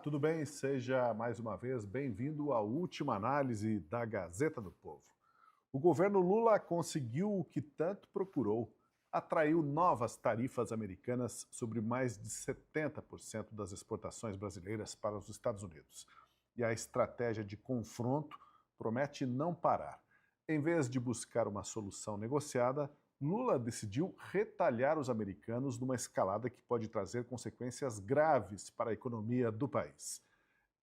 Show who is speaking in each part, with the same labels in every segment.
Speaker 1: tudo bem? Seja mais uma vez bem-vindo à última análise da Gazeta do Povo. O governo Lula conseguiu o que tanto procurou, atraiu novas tarifas americanas sobre mais de 70% das exportações brasileiras para os Estados Unidos. E a estratégia de confronto promete não parar. Em vez de buscar uma solução negociada, Lula decidiu retalhar os americanos numa escalada que pode trazer consequências graves para a economia do país.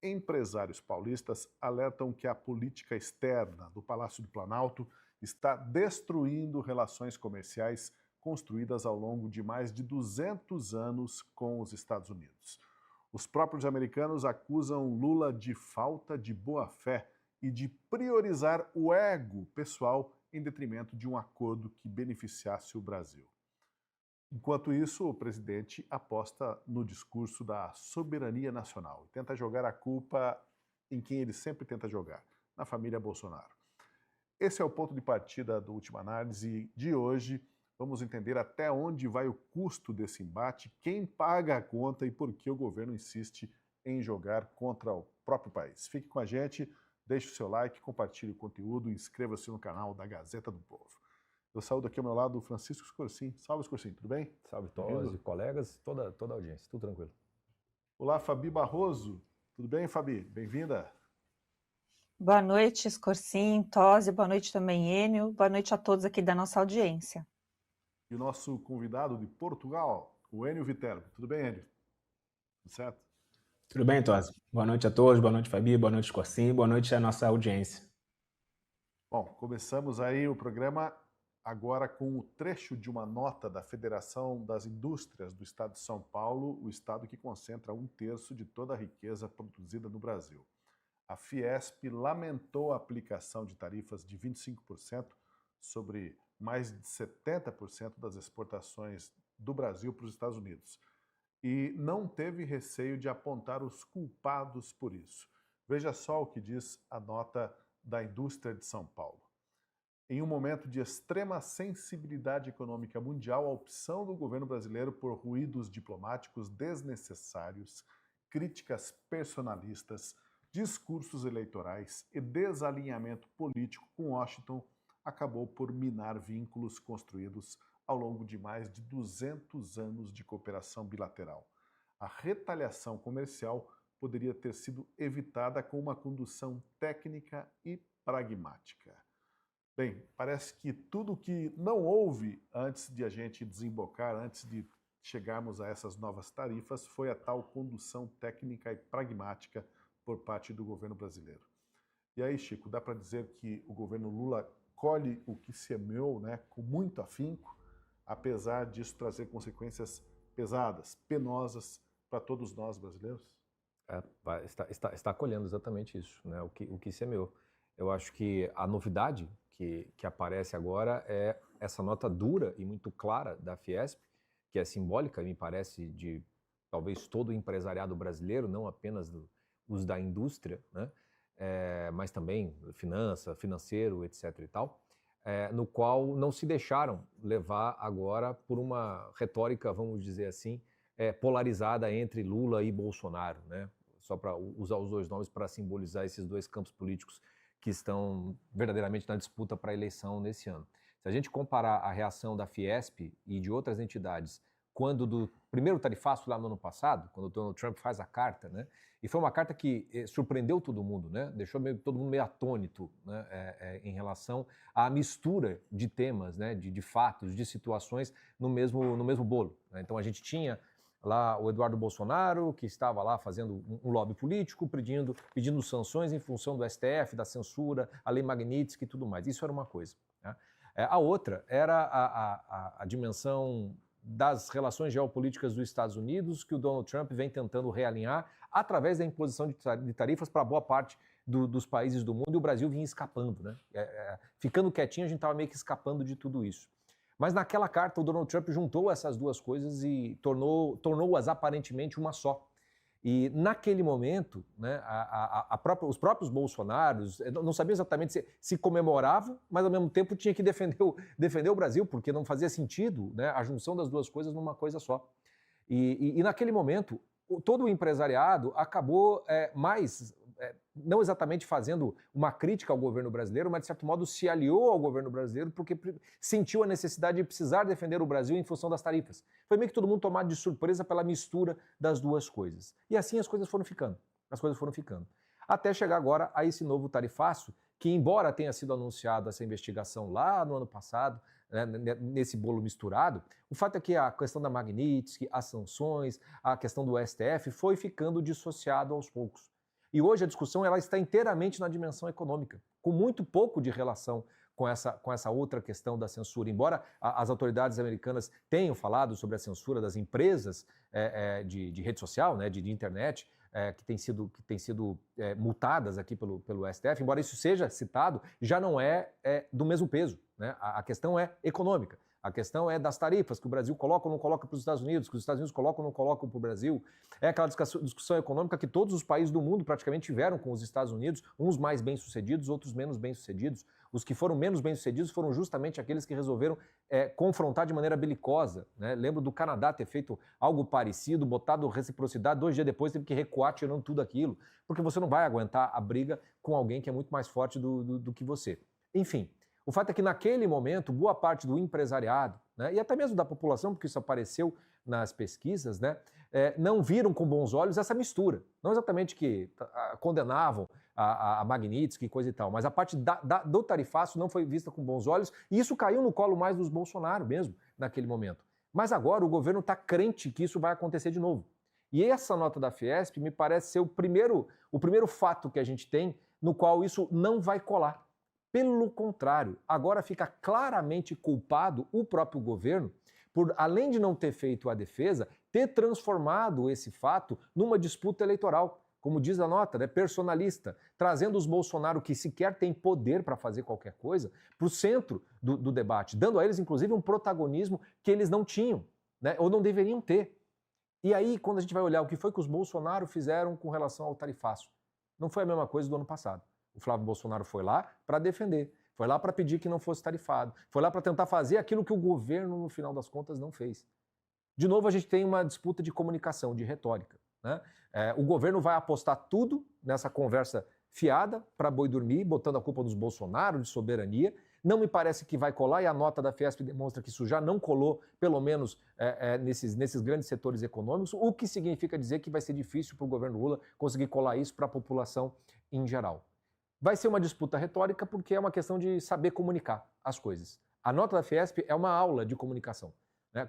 Speaker 1: Empresários paulistas alertam que a política externa do Palácio do Planalto está destruindo relações comerciais construídas ao longo de mais de 200 anos com os Estados Unidos. Os próprios americanos acusam Lula de falta de boa-fé e de priorizar o ego pessoal em detrimento de um acordo que beneficiasse o Brasil. Enquanto isso, o presidente aposta no discurso da soberania nacional e tenta jogar a culpa em quem ele sempre tenta jogar, na família Bolsonaro. Esse é o ponto de partida da última análise de hoje. Vamos entender até onde vai o custo desse embate, quem paga a conta e por que o governo insiste em jogar contra o próprio país. Fique com a gente. Deixe o seu like, compartilhe o conteúdo e inscreva-se no canal da Gazeta do Povo. Eu saúdo aqui ao meu lado o Francisco Scorsin. Salve, Scorsin, tudo bem?
Speaker 2: Salve, Tosi, colegas, toda a audiência, tudo tranquilo.
Speaker 1: Olá, Fabi Barroso. Tudo bem, Fabi? Bem-vinda.
Speaker 3: Boa noite, Scorsin, Tosi, boa noite também, Enio. Boa noite a todos aqui da nossa audiência.
Speaker 1: E o nosso convidado de Portugal, o Enio Viterbo. Tudo bem, Enio? Tudo certo?
Speaker 4: Tudo bem, Tosi? Boa noite a todos, boa noite, Fabi, boa noite, Scorsin, boa noite à nossa audiência.
Speaker 1: Bom, começamos aí o programa agora com o trecho de uma nota da Federação das Indústrias do Estado de São Paulo, o estado que concentra 1/3 de toda a riqueza produzida no Brasil. A Fiesp lamentou a aplicação de tarifas de 25% sobre mais de 70% das exportações do Brasil para os Estados Unidos. E não teve receio de apontar os culpados por isso. Veja só o que diz a nota da indústria de São Paulo. Em um momento de extrema sensibilidade econômica mundial, a opção do governo brasileiro por ruídos diplomáticos desnecessários, críticas personalistas, discursos eleitorais e desalinhamento político com Washington acabou por minar vínculos construídos ao longo de mais de 200 anos de cooperação bilateral. A retaliação comercial poderia ter sido evitada com uma condução técnica e pragmática. Bem, parece que tudo que não houve antes de a gente desembocar, antes de chegarmos a essas novas tarifas, foi a tal condução técnica e pragmática por parte do governo brasileiro. E aí, Chico, dá para dizer que o governo Lula colhe o que semeou, né, com muito afinco, apesar disso trazer consequências pesadas, penosas para todos nós brasileiros?
Speaker 2: Está colhendo exatamente isso, né? O que semeou. Eu acho que a novidade que aparece agora é essa nota dura e muito clara da Fiesp, que é simbólica, me parece, de talvez todo o empresariado brasileiro, não apenas os da indústria, né? Mas também financeiro, etc. e tal. No qual não se deixaram levar agora por uma retórica, vamos dizer assim, polarizada entre Lula e Bolsonaro, né? Só para usar os dois nomes para simbolizar esses dois campos políticos que estão verdadeiramente na disputa para a eleição nesse ano. Se a gente comparar a reação da Fiesp e de outras entidades quando do primeiro tarifaço lá no ano passado, quando o Donald Trump faz a carta, né? E foi uma carta que surpreendeu todo mundo, né? Deixou todo mundo meio atônito, né? Em relação à mistura de temas, né? De fatos, de situações no mesmo bolo, né? Então a gente tinha lá o Eduardo Bolsonaro, que estava lá fazendo um lobby político, pedindo sanções em função do STF, da censura, a lei Magnitsky e tudo mais. Isso era uma coisa, né? A outra era a dimensão das relações geopolíticas dos Estados Unidos, que o Donald Trump vem tentando realinhar através da imposição de tarifas para boa parte dos países do mundo, e o Brasil vinha escapando, né? Ficando quietinho, a gente estava meio que escapando de tudo isso. Mas naquela carta o Donald Trump juntou essas duas coisas e tornou-as aparentemente uma só. E naquele momento, né, os próprios bolsonaros não sabiam exatamente se comemoravam, mas ao mesmo tempo tinha que defender o Brasil, porque não fazia sentido, né, a junção das duas coisas numa coisa só. E naquele momento, todo o empresariado acabou não exatamente fazendo uma crítica ao governo brasileiro, mas de certo modo se aliou ao governo brasileiro porque sentiu a necessidade de precisar defender o Brasil em função das tarifas. Foi meio que todo mundo tomado de surpresa pela mistura das duas coisas. E assim as coisas foram ficando. Até chegar agora a esse novo tarifaço, que embora tenha sido anunciado essa investigação lá no ano passado, né, nesse bolo misturado, o fato é que a questão da Magnitsky, as sanções, a questão do STF foi ficando dissociado aos poucos. E hoje a discussão ela está inteiramente na dimensão econômica, com muito pouco de relação com essa outra questão da censura. Embora as autoridades americanas tenham falado sobre a censura das empresas de rede social, né, de internet, que têm sido multadas aqui pelo STF, embora isso seja citado, já não é do mesmo peso, né? A questão é econômica. A questão é das tarifas que o Brasil coloca ou não coloca para os Estados Unidos, que os Estados Unidos colocam ou não colocam para o Brasil. É aquela discussão econômica que todos os países do mundo praticamente tiveram com os Estados Unidos, uns mais bem-sucedidos, outros menos bem-sucedidos. Os que foram menos bem-sucedidos foram justamente aqueles que resolveram confrontar de maneira belicosa, né? Lembro do Canadá ter feito algo parecido, botado reciprocidade, 2 dias depois teve que recuar tirando tudo aquilo, porque você não vai aguentar a briga com alguém que é muito mais forte do que você. Enfim, o fato é que naquele momento, boa parte do empresariado, né, e até mesmo da população, porque isso apareceu nas pesquisas, né, não viram com bons olhos essa mistura. Não exatamente que condenavam a Magnitsky e coisa e tal, mas a parte do tarifaço não foi vista com bons olhos e isso caiu no colo mais dos Bolsonaro mesmo, naquele momento. Mas agora o governo está crente que isso vai acontecer de novo. E essa nota da Fiesp me parece ser o primeiro fato que a gente tem no qual isso não vai colar. Pelo contrário, agora fica claramente culpado o próprio governo por, além de não ter feito a defesa, ter transformado esse fato numa disputa eleitoral, como diz a nota, né, personalista, trazendo os Bolsonaro, que sequer têm poder para fazer qualquer coisa, para o centro do debate, dando a eles, inclusive, um protagonismo que eles não tinham, né, ou não deveriam ter. E aí, quando a gente vai olhar o que foi que os Bolsonaro fizeram com relação ao tarifaço, não foi a mesma coisa do ano passado. O Flávio Bolsonaro foi lá para defender, foi lá para pedir que não fosse tarifado, foi lá para tentar fazer aquilo que o governo, no final das contas, não fez. De novo, a gente tem uma disputa de comunicação, de retórica, né? O governo vai apostar tudo nessa conversa fiada para boi dormir, botando a culpa dos Bolsonaro, de soberania. Não me parece que vai colar, e a nota da Fiesp demonstra que isso já não colou, pelo menos nesses grandes setores econômicos, o que significa dizer que vai ser difícil para o governo Lula conseguir colar isso para a população em geral. Vai ser uma disputa retórica porque é uma questão de saber comunicar as coisas. A nota da Fiesp é uma aula de comunicação, né,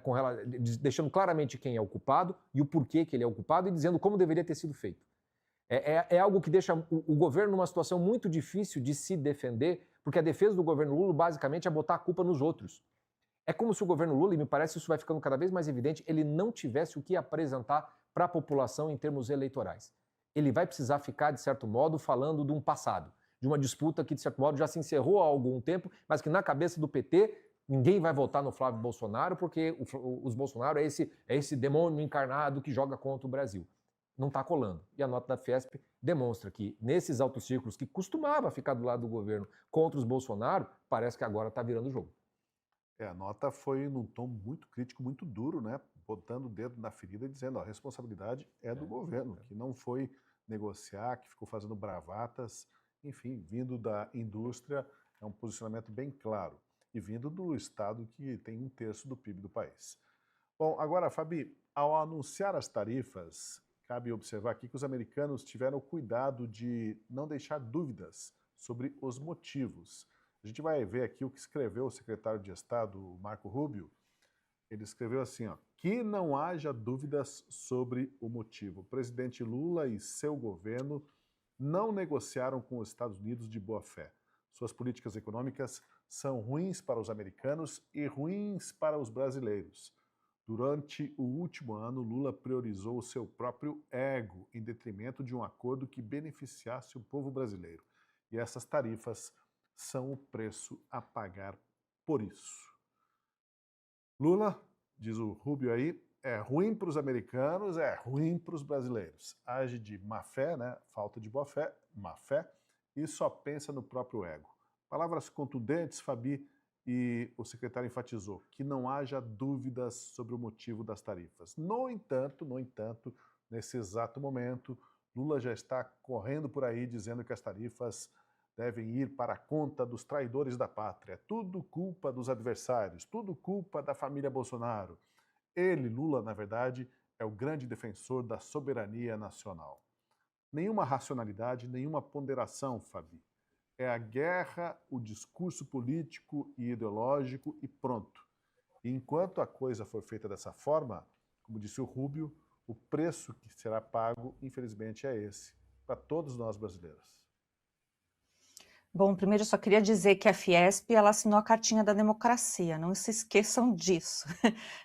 Speaker 2: deixando claramente quem é o culpado e o porquê que ele é o culpado e dizendo como deveria ter sido feito. É algo que deixa o governo numa situação muito difícil de se defender, porque a defesa do governo Lula basicamente é botar a culpa nos outros. É como se o governo Lula, e me parece isso vai ficando cada vez mais evidente, ele não tivesse o que apresentar para a população em termos eleitorais. Ele vai precisar ficar, de certo modo, falando de um passado, de uma disputa que, de certo modo, já se encerrou há algum tempo, mas que na cabeça do PT ninguém vai votar no Flávio Bolsonaro porque os Bolsonaro é esse demônio encarnado que joga contra o Brasil. Não está colando. E a nota da Fiesp demonstra que nesses altos círculos que costumava ficar do lado do governo contra os Bolsonaro, parece que agora está virando o jogo.
Speaker 1: A nota foi num tom muito crítico, muito duro, né? Botando o dedo na ferida e dizendo, ó, a responsabilidade é do governo, que não foi negociar, que ficou fazendo bravatas, enfim, vindo da indústria, é um posicionamento bem claro, e vindo do Estado que tem 1/3 do PIB do país. Bom, agora, Fabi, ao anunciar as tarifas, cabe observar aqui que os americanos tiveram cuidado de não deixar dúvidas sobre os motivos. A gente vai ver aqui o que escreveu o secretário de Estado, Marco Rubio. Ele escreveu assim, ó, que não haja dúvidas sobre o motivo. O presidente Lula e seu governo não negociaram com os Estados Unidos de boa fé. Suas políticas econômicas são ruins para os americanos e ruins para os brasileiros. Durante o último ano, Lula priorizou o seu próprio ego em detrimento de um acordo que beneficiasse o povo brasileiro. E essas tarifas são o preço a pagar por isso. Lula, diz o Rubio aí, é ruim para os americanos, é ruim para os brasileiros. Age de má fé, né? Falta de boa fé, má fé, e só pensa no próprio ego. Palavras contundentes, Fabi, e o secretário enfatizou que não haja dúvidas sobre o motivo das tarifas. No entanto, Nesse exato momento, Lula já está correndo por aí dizendo que as tarifas devem ir para a conta dos traidores da pátria. Tudo culpa dos adversários, tudo culpa da família Bolsonaro. Ele, Lula, na verdade, é o grande defensor da soberania nacional. Nenhuma racionalidade, nenhuma ponderação, Fabi. É a guerra, o discurso político e ideológico e pronto. E enquanto a coisa for feita dessa forma, como disse o Rubio, o preço que será pago, infelizmente, é esse, para todos nós brasileiros.
Speaker 3: Bom, primeiro eu só queria dizer que a Fiesp, ela assinou a Cartinha da Democracia, não se esqueçam disso,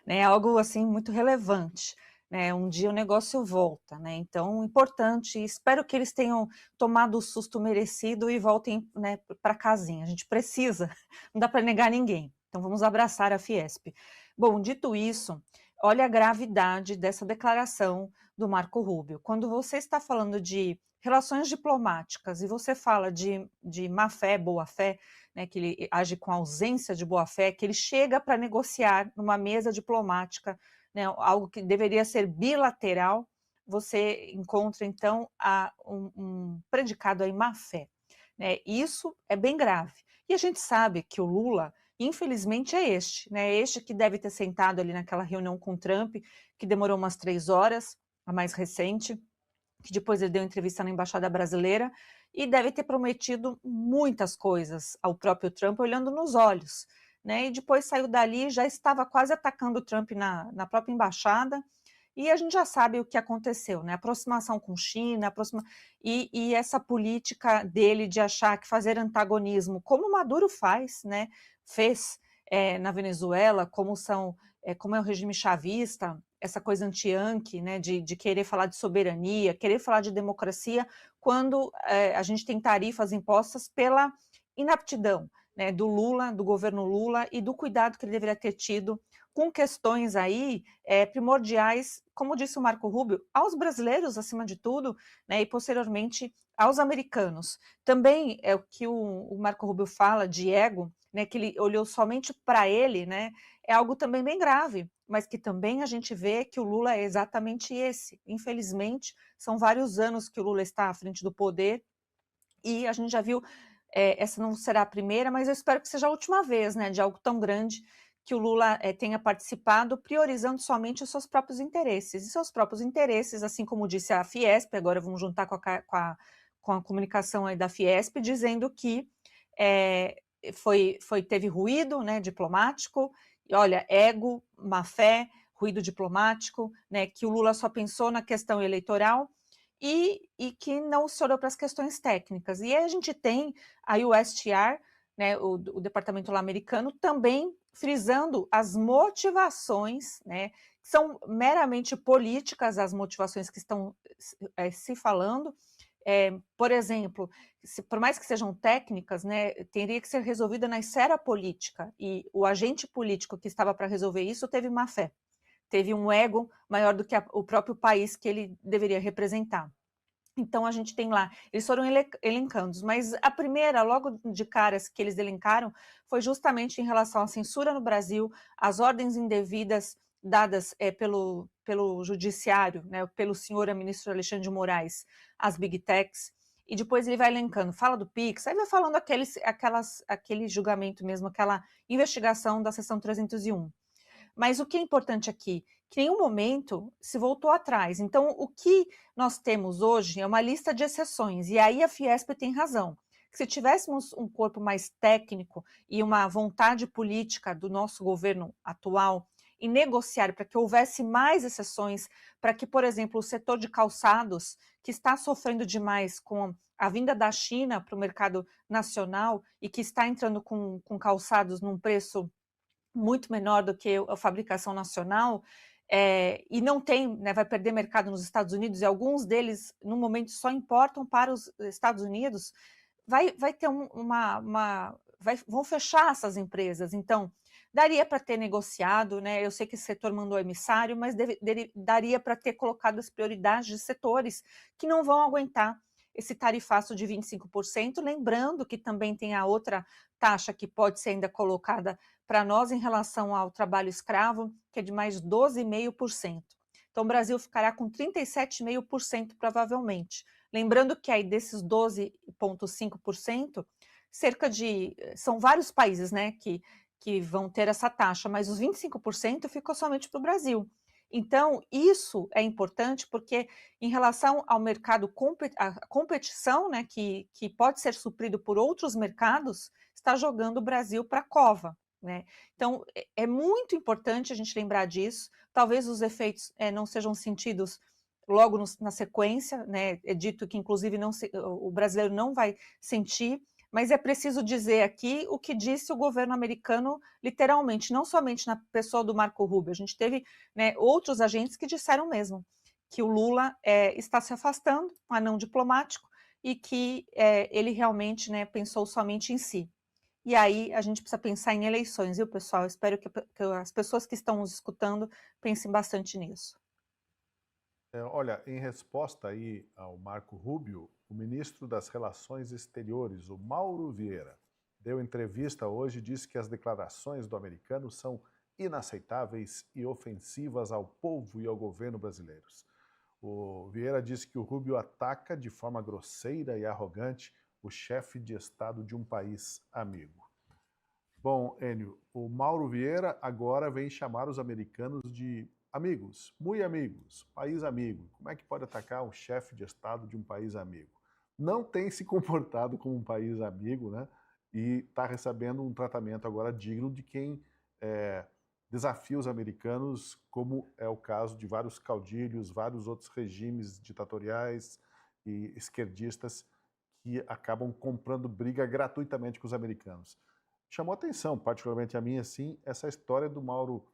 Speaker 3: né? É algo assim muito relevante, né? Um dia o negócio volta, né? Então, importante, espero que eles tenham tomado o susto merecido e voltem, né, para casinha. A gente precisa, não dá para negar ninguém. Então, vamos abraçar a Fiesp. Bom, dito isso, olha a gravidade dessa declaração do Marco Rubio. Quando você está falando de relações diplomáticas e você fala de má-fé, boa-fé, né, que ele age com ausência de boa-fé, que ele chega para negociar numa mesa diplomática, né, algo que deveria ser bilateral, você encontra, então, um predicado aí má-fé. Né? Isso é bem grave. E a gente sabe que o Lula, infelizmente, é este que deve ter sentado ali naquela reunião com o Trump, que demorou umas 3 horas, a mais recente, que depois ele deu entrevista na Embaixada Brasileira, e deve ter prometido muitas coisas ao próprio Trump, olhando nos olhos, né? E depois saiu dali, já estava quase atacando o Trump na própria embaixada, e a gente já sabe o que aconteceu, né? Aproximação com China, e essa política dele de achar que fazer antagonismo, como o Maduro faz, né? Fez na Venezuela, como é o regime chavista, essa coisa anti-Yankee, né, de querer falar de soberania, querer falar de democracia, quando a gente tem tarifas impostas pela inaptidão, né, do Lula, do governo Lula, e do cuidado que ele deveria ter tido com questões aí primordiais, como disse o Marco Rubio, aos brasileiros, acima de tudo, né, e posteriormente aos americanos. Também é o que o Marco Rubio fala de ego, né, que ele olhou somente para ele, né, é algo também bem grave, mas que também a gente vê que o Lula é exatamente esse. Infelizmente, são vários anos que o Lula está à frente do poder e a gente já viu, essa não será a primeira, mas eu espero que seja a última vez, né, de algo tão grande que o Lula tenha participado, priorizando somente os seus próprios interesses. E seus próprios interesses, assim como disse a Fiesp, agora vamos juntar com a comunicação aí da Fiesp, dizendo que teve ruído, né, diplomático, e olha, ego, má-fé, ruído diplomático, né, que o Lula só pensou na questão eleitoral e que não se olhou para as questões técnicas. E aí a gente tem a USTR, né, o departamento lá americano, também frisando as motivações, né, que são meramente políticas, as motivações que estão se falando. Por exemplo, por mais que sejam técnicas, né, teria que ser resolvida na esfera política, e o agente político que estava para resolver isso teve má fé, teve um ego maior do que o próprio país que ele deveria representar. Então a gente tem lá, eles foram elencando, mas a primeira, logo de caras que eles elencaram, foi justamente em relação à censura no Brasil, às ordens indevidas dadas pelo judiciário, né, pelo senhor ministro Alexandre de Moraes, às Big Techs, e depois ele vai elencando, fala do PIX, aí vai falando aquele julgamento mesmo, aquela investigação da seção 301. Mas o que é importante aqui, que em nenhum momento se voltou atrás. Então, o que nós temos hoje é uma lista de exceções, e aí a Fiesp tem razão. Se tivéssemos um corpo mais técnico e uma vontade política do nosso governo atual em negociar para que houvesse mais exceções, para que, por exemplo, o setor de calçados, que está sofrendo demais com a vinda da China para o mercado nacional e que está entrando com calçados num preço muito menor do que a fabricação nacional, e não tem, né, vai perder mercado nos Estados Unidos, e alguns deles, no momento, só importam para os Estados Unidos, vai ter vão fechar essas empresas. Então, daria para ter negociado, né? Eu sei que esse setor mandou emissário, mas daria para ter colocado as prioridades de setores que não vão aguentar esse tarifaço de 25%, lembrando que também tem a outra taxa que pode ser ainda colocada para nós em relação ao trabalho escravo, que é de mais 12,5%. Então, o Brasil ficará com 37,5% provavelmente. Lembrando que aí desses 12,5%, são vários países, né, que vão ter essa taxa, mas os 25% ficou somente para o Brasil. Então, isso é importante porque, em relação ao mercado, a competição, né, que pode ser suprido por outros mercados, está jogando o Brasil para a cova, né? Então, é muito importante a gente lembrar disso. Talvez os efeitos não sejam sentidos logo na sequência, né? É dito que, inclusive, o brasileiro não vai sentir, mas é preciso dizer aqui o que disse o governo americano, literalmente, não somente na pessoa do Marco Rubio. A gente teve, né, outros agentes que disseram mesmo que o Lula está se afastando, um anão diplomático, e que ele realmente, né, pensou somente em si. E aí a gente precisa pensar em eleições, viu, pessoal? Espero que as pessoas que estão nos escutando pensem bastante nisso.
Speaker 1: Olha, em resposta aí ao Marco Rubio, o ministro das Relações Exteriores, o Mauro Vieira, deu entrevista hoje e disse que as declarações do americano são inaceitáveis e ofensivas ao povo e ao governo brasileiros. O Vieira disse que o Rubio ataca de forma grosseira e arrogante o chefe de Estado de um país amigo. Bom, Enio, o Mauro Vieira agora vem chamar os americanos de amigos, muito amigos, país amigo. Como é que pode atacar um chefe de Estado de um país amigo? Não tem se comportado como um país amigo, né? E está recebendo um tratamento agora digno de quem desafia os americanos, como é o caso de vários caudilhos, vários outros regimes ditatoriais e esquerdistas que acabam comprando briga gratuitamente com os americanos. Chamou atenção, particularmente a mim, assim, essa história do Mauro...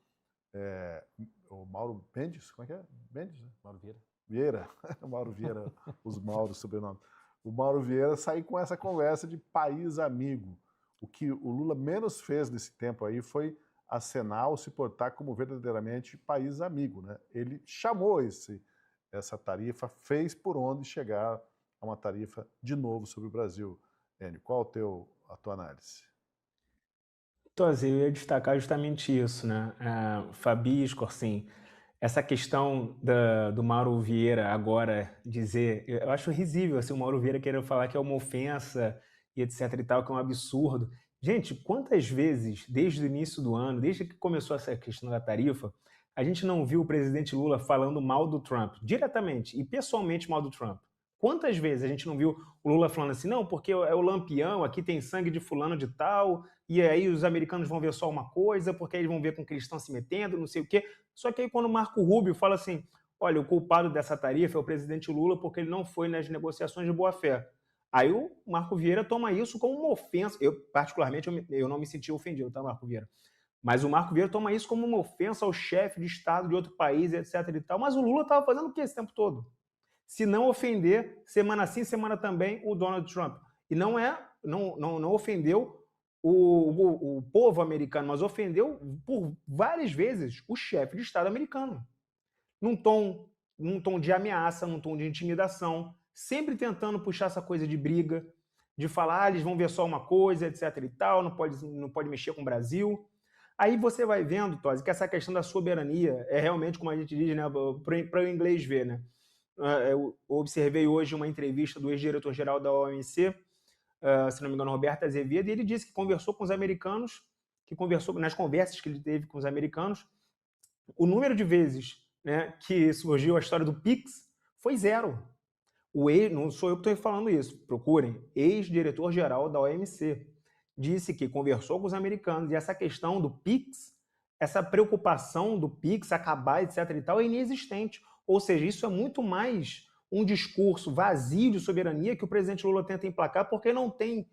Speaker 1: o Mauro Mendes, como é que é? Mendes, né?
Speaker 2: Mauro Vieira.
Speaker 1: Vieira, Mauro Vieira, os Mauros, sobrenome. O Mauro Vieira sair com essa conversa de país amigo. O que o Lula menos fez nesse tempo aí foi acenar ou se portar como verdadeiramente país amigo, né? Ele chamou essa tarifa, fez por onde chegar a uma tarifa de novo sobre o Brasil. Enio, qual a tua análise?
Speaker 4: Tozi, eu ia destacar justamente isso, né? Fabi, Scorsin, essa questão do Mauro Vieira agora dizer, eu acho risível assim, o Mauro Vieira querer falar que é uma ofensa e etc e tal, que é um absurdo. Gente, quantas vezes, desde o início do ano, desde que começou essa questão da tarifa, a gente não viu o presidente Lula falando mal do Trump, diretamente e pessoalmente mal do Trump? Quantas vezes a gente não viu o Lula falando assim, não, porque é o Lampião, aqui tem sangue de fulano de tal, e aí os americanos vão ver só uma coisa, porque aí eles vão ver com que eles estão se metendo, não sei o quê. Só que aí quando o Marco Rubio fala assim, olha, o culpado dessa tarifa é o presidente Lula porque ele não foi nas negociações de boa-fé. Aí o Marco Vieira toma isso como uma ofensa. Eu, particularmente, eu não me senti ofendido, tá, Marco Vieira? Mas o Marco Vieira toma isso como uma ofensa ao chefe de Estado de outro país, etc e tal. Mas o Lula estava fazendo o que esse tempo todo? Se não ofender, semana sim, semana também, o Donald Trump. E não ofendeu o povo americano, mas ofendeu por várias vezes o chefe de Estado americano. Num tom de ameaça, num tom de intimidação, sempre tentando puxar essa coisa de briga, de falar, eles vão ver só uma coisa, etc e tal, não pode mexer com o Brasil. Aí você vai vendo, Tosi, que essa questão da soberania é realmente, como a gente diz, né, para o inglês ver, né? Eu observei hoje uma entrevista do ex-diretor-geral da OMC, se não me engano, Roberto Azevedo, e ele disse que conversou com os americanos, que conversou nas conversas que ele teve com os americanos, o número de vezes, né, que surgiu a história do PIX foi 0. Não sou eu que estou falando isso, procurem, ex-diretor-geral da OMC, disse que conversou com os americanos, e essa questão do PIX, essa preocupação do PIX acabar, etc e tal, é inexistente. Ou seja, isso é muito mais um discurso vazio de soberania que o presidente Lula tenta emplacar porque não tem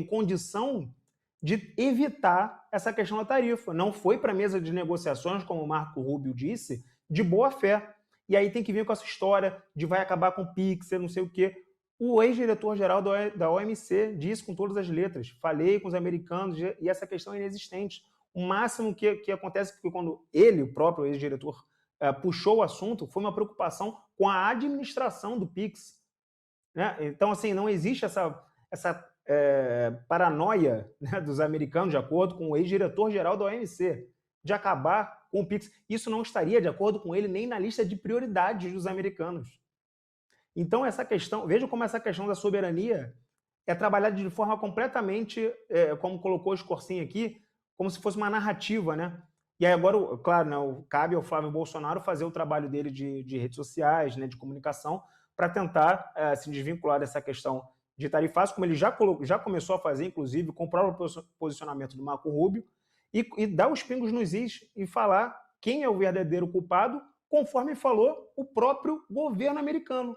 Speaker 4: condição de evitar essa questão da tarifa. Não foi para a mesa de negociações, como o Marco Rubio disse, de boa fé. E aí tem que vir com essa história de vai acabar com o PIX, não sei o quê. O ex-diretor-geral da OMC disse com todas as letras, falei com os americanos e essa questão é inexistente. O máximo que acontece é que quando ele, o próprio ex-diretor, puxou o assunto, foi uma preocupação com a administração do PIX. Né? Então, assim, não existe essa paranoia, né, dos americanos, de acordo com o ex-diretor-geral da OMC. de acabar com o Pix. Isso não estaria, de acordo com ele, nem na lista de prioridades dos americanos. Então, essa questão, veja como essa questão da soberania é trabalhada de forma completamente, como colocou o Scorsin aqui, como se fosse uma narrativa, né? E aí agora, claro, né, cabe ao Flávio Bolsonaro fazer o trabalho dele de redes sociais, né, de comunicação, para tentar se desvincular dessa questão de tarifácio, como ele já começou a fazer, inclusive, com o próprio posicionamento do Marco Rubio, e dar os pingos nos is e falar quem é o verdadeiro culpado, conforme falou o próprio governo americano.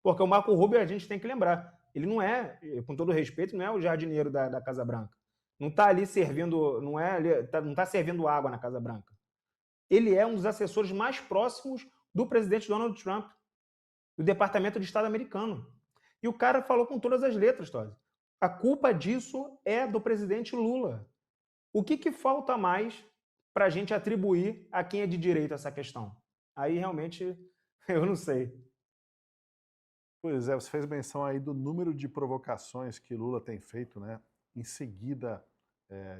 Speaker 4: Porque o Marco Rubio, a gente tem que lembrar, ele não é, com todo respeito, não é o jardineiro da Casa Branca. Não está ali servindo, não está servindo água na Casa Branca. Ele é um dos assessores mais próximos do presidente Donald Trump, do Departamento de Estado americano. E o cara falou com todas as letras, Tosi. A culpa disso é do presidente Lula. O que falta mais para a gente atribuir a quem é de direita essa questão? Aí realmente eu não sei.
Speaker 1: Pois é, você fez menção aí do número de provocações que Lula tem feito, né? Em seguida,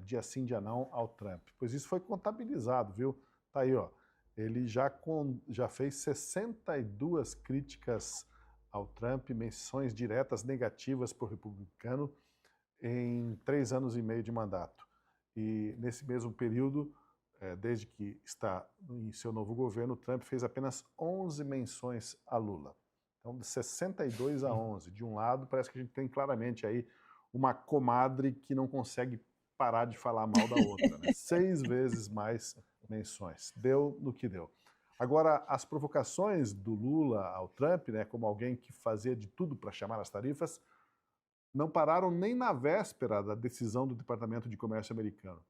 Speaker 1: dia sim, dia não, ao Trump. Pois isso foi contabilizado, viu? Tá aí, ó. Ele já fez 62 críticas ao Trump, menções diretas negativas para o republicano em 3 anos e meio de mandato. E nesse mesmo período, desde que está em seu novo governo, Trump fez apenas 11 menções a Lula. Então, de 62 a 11. De um lado, parece que a gente tem claramente aí uma comadre que não consegue parar de falar mal da outra, né? 6 vezes mais menções. Deu no que deu. Agora, as provocações do Lula ao Trump, né, como alguém que fazia de tudo para chamar as tarifas, não pararam nem na véspera da decisão do Departamento de Comércio americano.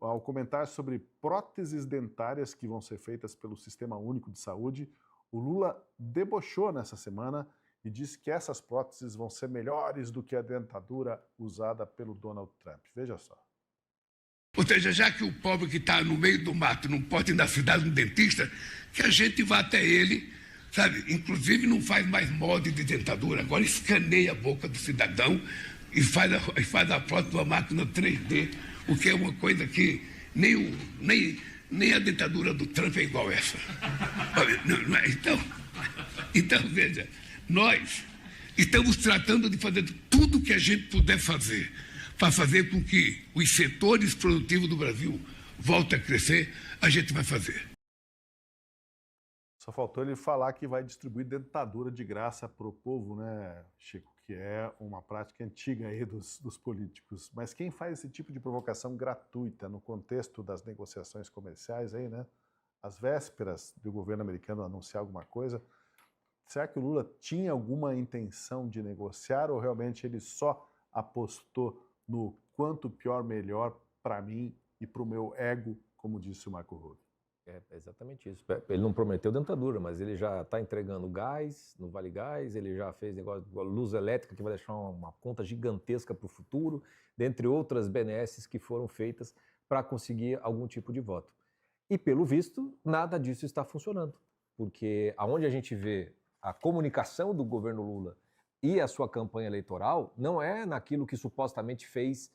Speaker 1: Ao comentar sobre próteses dentárias que vão ser feitas pelo Sistema Único de Saúde, o Lula debochou nessa semana e disse que essas próteses vão ser melhores do que a dentadura usada pelo Donald Trump. Veja só.
Speaker 5: Ou seja, já que o pobre que está no meio do mato não pode ir na cidade de um dentista, que a gente vá até ele, sabe? Inclusive não faz mais molde de dentadura, agora escaneia a boca do cidadão e faz a prótese de uma máquina 3D, o que é uma coisa que nem a dentadura do Trump é igual essa. Então, veja, nós estamos tratando de fazer tudo o que a gente puder fazer para fazer com que os setores produtivos do Brasil voltem a crescer, a gente vai fazer.
Speaker 1: Só faltou ele falar que vai distribuir dentadura de graça para o povo, né, Chico? Que é uma prática antiga aí dos políticos. Mas quem faz esse tipo de provocação gratuita no contexto das negociações comerciais aí, né? Às vésperas do governo americano anunciar alguma coisa, será que o Lula tinha alguma intenção de negociar ou realmente ele só apostou no quanto pior melhor para mim e para o meu ego, como disse o Marco Rubio?
Speaker 2: É exatamente isso. Ele não prometeu dentadura, mas ele já está entregando gás no Vale Gás, ele já fez negócio de luz elétrica que vai deixar uma conta gigantesca para o futuro, dentre outras benesses que foram feitas para conseguir algum tipo de voto. E, pelo visto, nada disso está funcionando, porque aonde a gente vê a comunicação do governo Lula e a sua campanha eleitoral não é naquilo que supostamente fez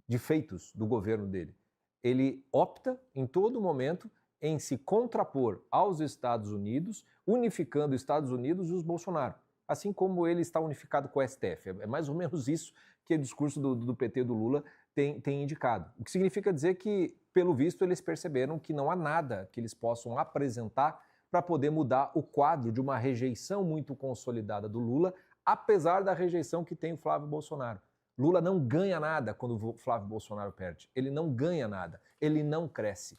Speaker 2: de feitos do governo dele. Ele opta, em todo momento, em se contrapor aos Estados Unidos, unificando os Estados Unidos e os Bolsonaro, assim como ele está unificado com o STF. É mais ou menos isso que o discurso do PT do Lula tem indicado. O que significa dizer que, pelo visto, eles perceberam que não há nada que eles possam apresentar para poder mudar o quadro de uma rejeição muito consolidada do Lula, apesar da rejeição que tem o Flávio Bolsonaro. Lula não ganha nada quando o Flávio Bolsonaro perde. Ele não ganha nada, ele não cresce.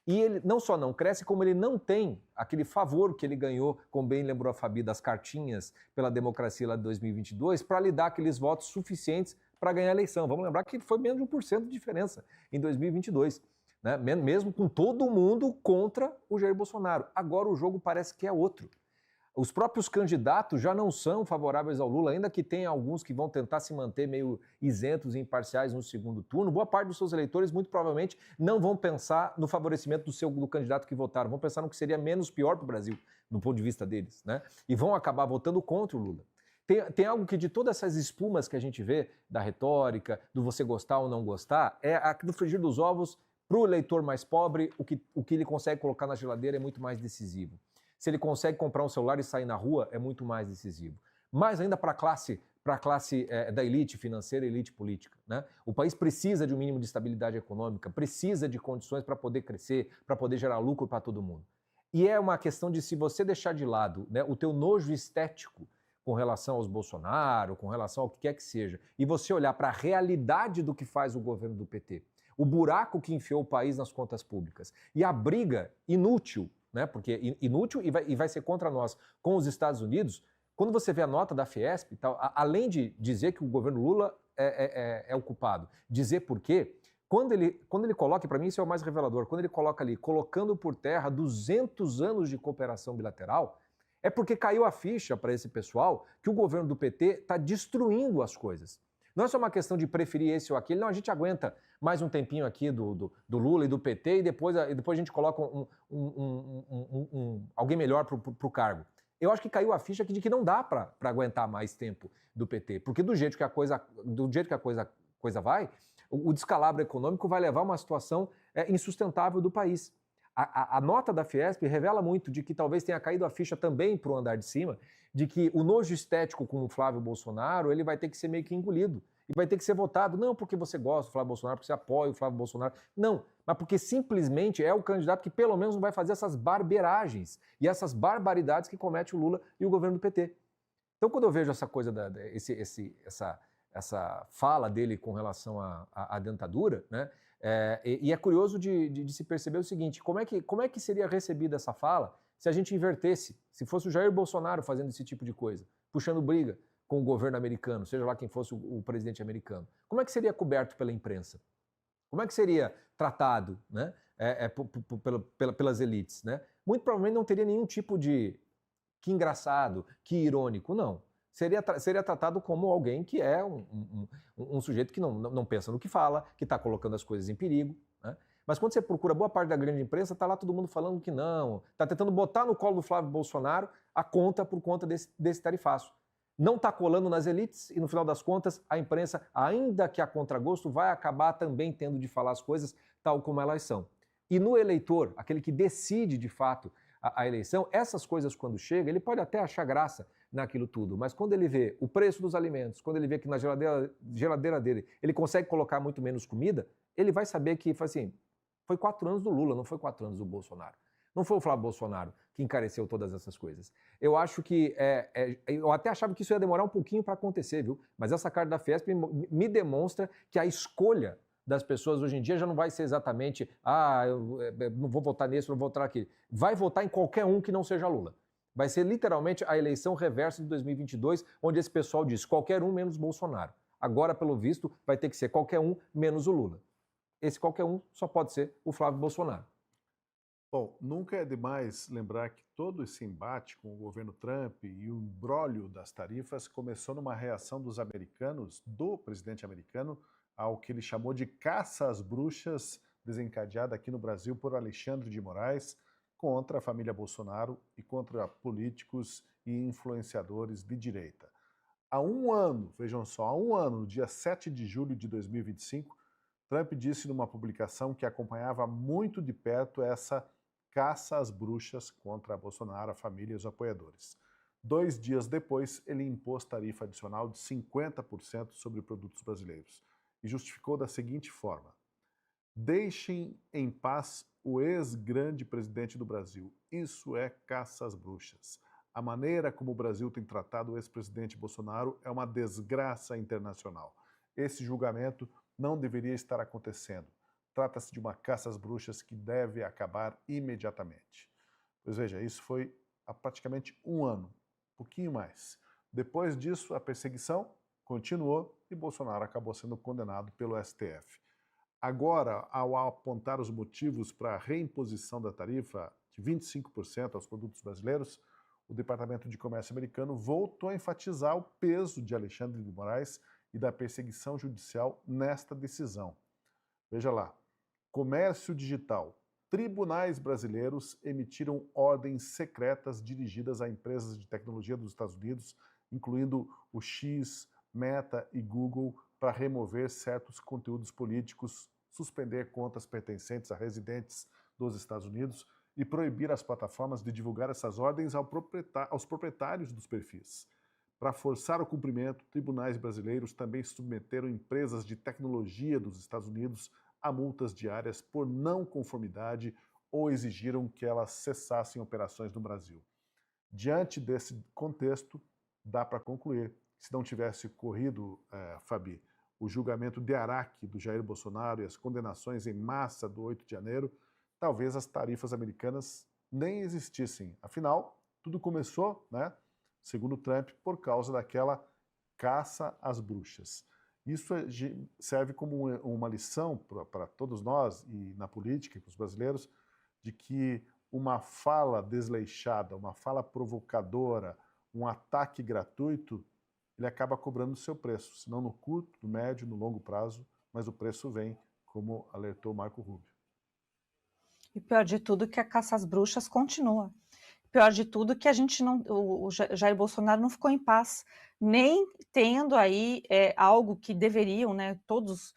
Speaker 2: E ele não só não cresce, como ele não tem aquele favor que ele ganhou, como bem lembrou a Fabi, das cartinhas pela democracia lá de 2022, para lhe dar aqueles votos suficientes para ganhar a eleição. Vamos lembrar que foi menos de 1% de diferença em 2022, né? Mesmo com todo mundo contra o Jair Bolsonaro. Agora o jogo parece que é outro. Os próprios candidatos já não são favoráveis ao Lula, ainda que tenha alguns que vão tentar se manter meio isentos e imparciais no segundo turno. Boa parte dos seus eleitores, muito provavelmente, não vão pensar no favorecimento do candidato que votaram, vão pensar no que seria menos pior para o Brasil, do ponto de vista deles, né? E vão acabar votando contra o Lula. Tem algo que de todas essas espumas que a gente vê, da retórica, do você gostar ou não gostar, é a do frigir dos ovos Para o eleitor mais pobre, o que ele consegue colocar na geladeira é muito mais decisivo. Se ele consegue comprar um celular e sair na rua, é muito mais decisivo. Mais ainda para a classe da elite financeira e elite política, né? O país precisa de um mínimo de estabilidade econômica, precisa de condições para poder crescer, para poder gerar lucro para todo mundo. E é uma questão de, se você deixar de lado, né, o teu nojo estético com relação aos Bolsonaro, com relação ao que quer que seja, e você olhar para a realidade do que faz o governo do PT, o buraco que enfiou o país nas contas públicas e a briga inútil, né, porque inútil e vai ser contra nós, com os Estados Unidos. Quando você vê a nota da Fiesp, além de dizer que o governo Lula é o culpado, dizer por quê, quando ele coloca, para mim isso é o mais revelador, quando ele coloca ali, colocando por terra 200 anos de cooperação bilateral, é porque caiu a ficha para esse pessoal que o governo do PT está destruindo as coisas. Não é só uma questão de preferir esse ou aquele, não, a gente aguenta mais um tempinho aqui do Lula e do PT e depois a gente coloca alguém melhor para o cargo. Eu acho que caiu a ficha de que não dá para aguentar mais tempo do PT, porque do jeito que a coisa vai, o descalabro econômico vai levar a uma situação insustentável do país. A nota da Fiesp revela muito de que talvez tenha caído a ficha também para o andar de cima, de que o nojo estético com o Flávio Bolsonaro ele vai ter que ser meio que engolido e vai ter que ser votado, não porque você gosta do Flávio Bolsonaro, porque você apoia o Flávio Bolsonaro, não, mas porque simplesmente é o candidato que pelo menos não vai fazer essas barbeiragens e essas barbaridades que comete o Lula e o governo do PT. Então, quando eu vejo essa coisa, essa fala dele com relação à dentadura, né? E é curioso de se perceber o seguinte, como é que seria recebida essa fala se a gente invertesse, se fosse o Jair Bolsonaro fazendo esse tipo de coisa, puxando briga com o governo americano, seja lá quem fosse o presidente americano. Como é que seria coberto pela imprensa? Como é que seria tratado, né, pelas elites? Né? Muito provavelmente não teria nenhum tipo de que engraçado, que irônico, não. Seria tratado como alguém que é um sujeito que não pensa no que fala, que está colocando as coisas em perigo. Né? Mas quando você procura boa parte da grande imprensa, está lá todo mundo falando que não, está tentando botar no colo do Flávio Bolsonaro a conta por conta desse tarifaço. Não está colando nas elites e, no final das contas, a imprensa, ainda que a contragosto, vai acabar também tendo de falar as coisas tal como elas são. E no eleitor, aquele que decide de fato a eleição, essas coisas quando chegam, ele pode até achar graça naquilo tudo, mas quando ele vê o preço dos alimentos, quando ele vê que na geladeira dele ele consegue colocar muito menos comida, ele vai saber que assim, foi 4 anos do Lula, não foi 4 anos do Bolsonaro. Não foi o Flávio Bolsonaro que encareceu todas essas coisas. Eu acho que, eu até achava que isso ia demorar um pouquinho para acontecer, viu? Mas essa carta da Fiesp me demonstra que a escolha das pessoas hoje em dia já não vai ser exatamente, eu não vou votar nesse, não vou votar naquele. Vai votar em qualquer um que não seja Lula. Vai ser literalmente a eleição reversa de 2022, onde esse pessoal diz qualquer um menos Bolsonaro. Agora, pelo visto, vai ter que ser qualquer um menos o Lula. Esse qualquer um só pode ser o Flávio Bolsonaro.
Speaker 1: Bom, nunca é demais lembrar que todo esse embate com o governo Trump e o imbróglio das tarifas começou numa reação dos americanos, do presidente americano, ao que ele chamou de caça às bruxas desencadeada aqui no Brasil por Alexandre de Moraes contra a família Bolsonaro e contra políticos e influenciadores de direita. Há um ano, vejam só, há um ano, no dia 7 de julho de 2025, Trump disse numa publicação que acompanhava muito de perto essa caça às bruxas contra Bolsonaro, a família e os apoiadores. 2 dias depois, ele impôs tarifa adicional de 50% sobre produtos brasileiros e justificou da seguinte forma: deixem em paz o ex-grande presidente do Brasil. Isso é caça às bruxas. A maneira como o Brasil tem tratado o ex-presidente Bolsonaro é uma desgraça internacional. Esse julgamento não deveria estar acontecendo. Trata-se de uma caça às bruxas que deve acabar imediatamente. Pois veja, isso foi há praticamente um ano, pouquinho mais. Depois disso, a perseguição continuou e Bolsonaro acabou sendo condenado pelo STF. Agora, ao apontar os motivos para a reimposição da tarifa de 25% aos produtos brasileiros, o Departamento de Comércio americano voltou a enfatizar o peso de Alexandre de Moraes e da perseguição judicial nesta decisão. Veja lá, comércio digital. Tribunais brasileiros emitiram ordens secretas dirigidas a empresas de tecnologia dos Estados Unidos, incluindo o X, Meta e Google, para remover certos conteúdos políticos suspender contas pertencentes a residentes dos Estados Unidos e proibir as plataformas de divulgar essas ordens aos proprietários dos perfis. Para forçar o cumprimento, tribunais brasileiros também submeteram empresas de tecnologia dos Estados Unidos a multas diárias por não conformidade ou exigiram que elas cessassem operações no Brasil. Diante desse contexto, dá para concluir que se não tivesse ocorrido, Fabi, o julgamento de Araque do Jair Bolsonaro e as condenações em massa do 8 de janeiro, talvez as tarifas americanas nem existissem. Afinal, tudo começou, né, segundo Trump, por causa daquela caça às bruxas. Isso serve como uma lição para todos nós e na política, para os brasileiros, de que uma fala desleixada, uma fala provocadora, um ataque gratuito, ele acaba cobrando o seu preço, se não no curto, no médio, no longo prazo, mas o preço vem, como alertou Marco Rubio.
Speaker 3: E pior de tudo que a caça às bruxas continua. Pior de tudo que a gente não, o Jair Bolsonaro não ficou em paz, nem tendo aí algo que deveriam, né, todos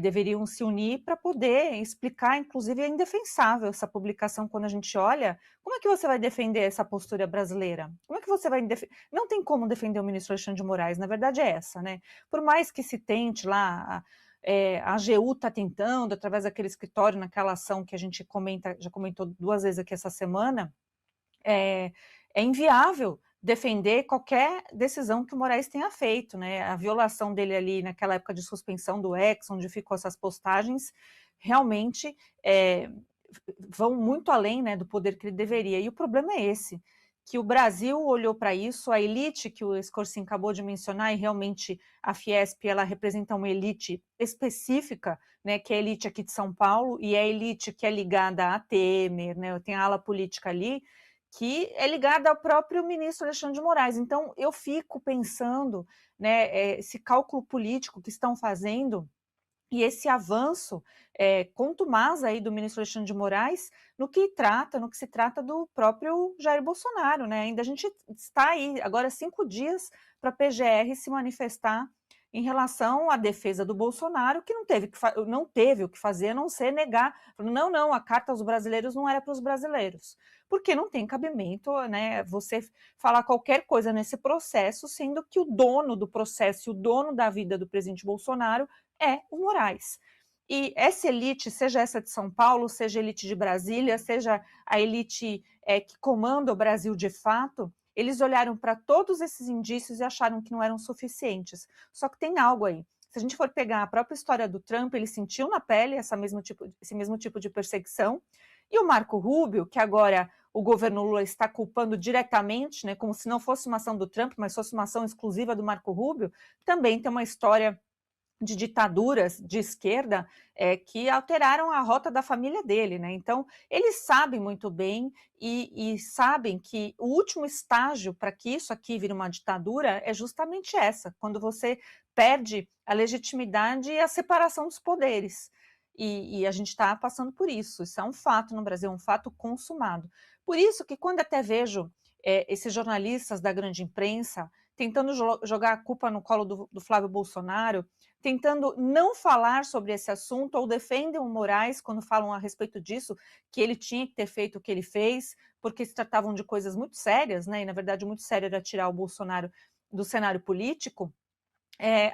Speaker 3: deveriam se unir para poder explicar, inclusive é indefensável essa publicação quando a gente olha, como é que você vai defender essa postura brasileira? Como é que você vai não tem como defender o ministro Alexandre de Moraes, na verdade é essa, né? Por mais que se tente lá, a AGU está tentando, através daquele escritório, naquela ação que a gente já comentou 2 vezes aqui essa semana, é inviável defender qualquer decisão que o Moraes tenha feito, né? A violação dele ali naquela época de suspensão do X, onde ficou essas postagens, realmente vão muito além, né, do poder que ele deveria. E o problema é esse, que o Brasil olhou para isso, a elite que o Escorcin acabou de mencionar, e realmente a Fiesp, ela representa uma elite específica, né, que é a elite aqui de São Paulo, e é a elite que é ligada a Temer, né, tem a ala política ali, que é ligada ao próprio ministro Alexandre de Moraes. Então, eu fico pensando, né, esse cálculo político que estão fazendo e esse avanço contumaz aí do ministro Alexandre de Moraes no que se trata do próprio Jair Bolsonaro, né? Ainda a gente está aí agora 5 dias para a PGR se manifestar em relação à defesa do Bolsonaro, que não teve o que fazer, a não ser negar, não, a carta aos brasileiros não era para os brasileiros, porque não tem cabimento, né, você falar qualquer coisa nesse processo, sendo que o dono do processo e o dono da vida do presidente Bolsonaro é o Moraes. E essa elite, seja essa de São Paulo, seja a elite de Brasília, seja a elite que comanda o Brasil de fato, eles olharam para todos esses indícios e acharam que não eram suficientes. Só que tem algo aí. Se a gente for pegar a própria história do Trump, ele sentiu na pele esse mesmo tipo de perseguição. E o Marco Rubio, que agora o governo Lula está culpando diretamente, né, como se não fosse uma ação do Trump, mas fosse uma ação exclusiva do Marco Rubio, também tem uma história de ditaduras de esquerda que alteraram a rota da família dele, né? Então, eles sabem muito bem e sabem que o último estágio para que isso aqui vire uma ditadura é justamente essa, quando você perde a legitimidade e a separação dos poderes. E a gente está passando por isso. Isso é um fato no Brasil, um fato consumado. Por isso que quando até vejo esses jornalistas da grande imprensa tentando jogar a culpa no colo do Flávio Bolsonaro, tentando não falar sobre esse assunto, ou defendem o Moraes quando falam a respeito disso, que ele tinha que ter feito o que ele fez, porque se tratavam de coisas muito sérias, né? E na verdade muito sério era tirar o Bolsonaro do cenário político,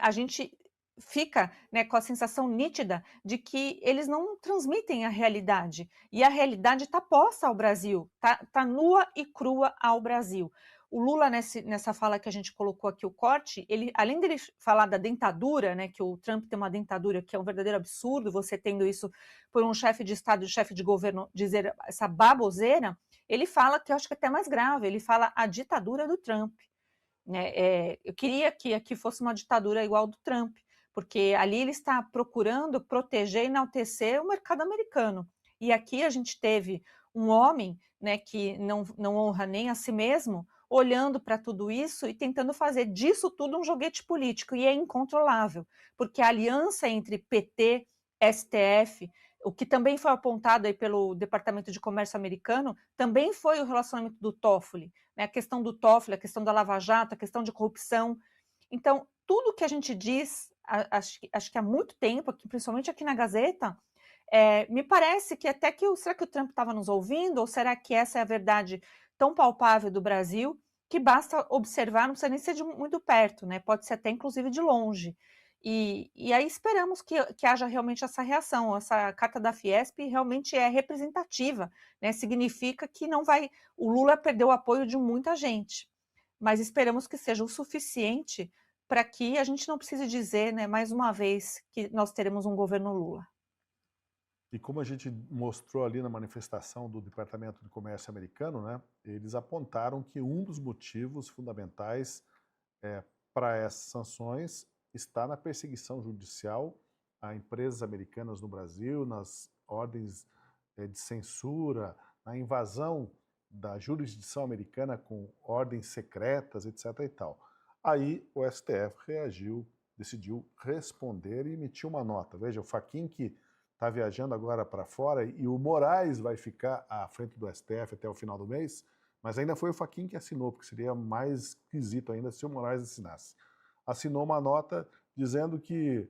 Speaker 3: a gente fica, né, com a sensação nítida de que eles não transmitem a realidade, e a realidade está posta ao Brasil, tá nua e crua ao Brasil. O Lula, nessa fala que a gente colocou aqui, o corte, ele, além dele falar da dentadura, né, que o Trump tem uma dentadura que é um verdadeiro absurdo, você tendo isso por um chefe de Estado e chefe de governo dizer essa baboseira, ele fala, que eu acho que é até mais grave, ele fala a ditadura do Trump. Né? Eu queria que aqui fosse uma ditadura igual do Trump, porque ali ele está procurando proteger e enaltecer o mercado americano. E aqui a gente teve um homem, né, que não honra nem a si mesmo, olhando para tudo isso e tentando fazer disso tudo um joguete político, e é incontrolável, porque a aliança entre PT, STF, o que também foi apontado aí pelo Departamento de Comércio americano, também foi o relacionamento do Toffoli, né? A questão do Toffoli, a questão da Lava Jato, a questão de corrupção. Então, tudo que a gente diz, acho que há muito tempo, principalmente aqui na Gazeta, Me parece que até que será que o Trump estava nos ouvindo, ou será que essa é a verdade tão palpável do Brasil, que basta observar, não precisa nem ser de muito perto, né? Pode ser até inclusive de longe. E aí esperamos que haja realmente essa reação. Essa carta da Fiesp realmente é representativa, né? Significa que não vai. O Lula perdeu o apoio de muita gente, mas esperamos que seja o suficiente para que a gente não precise dizer, né, mais uma vez, que nós teremos um governo Lula.
Speaker 1: E como a gente mostrou ali na manifestação do Departamento de Comércio americano, né, eles apontaram que um dos motivos fundamentais para essas sanções está na perseguição judicial a empresas americanas no Brasil, nas ordens de censura, na invasão da jurisdição americana com ordens secretas, etc. e tal. Aí o STF reagiu, decidiu responder e emitiu uma nota. Veja, o Fachin que está viajando agora para fora e o Moraes vai ficar à frente do STF até o final do mês, mas ainda foi o Fachin que assinou, porque seria mais esquisito ainda se o Moraes assinasse. Assinou uma nota dizendo que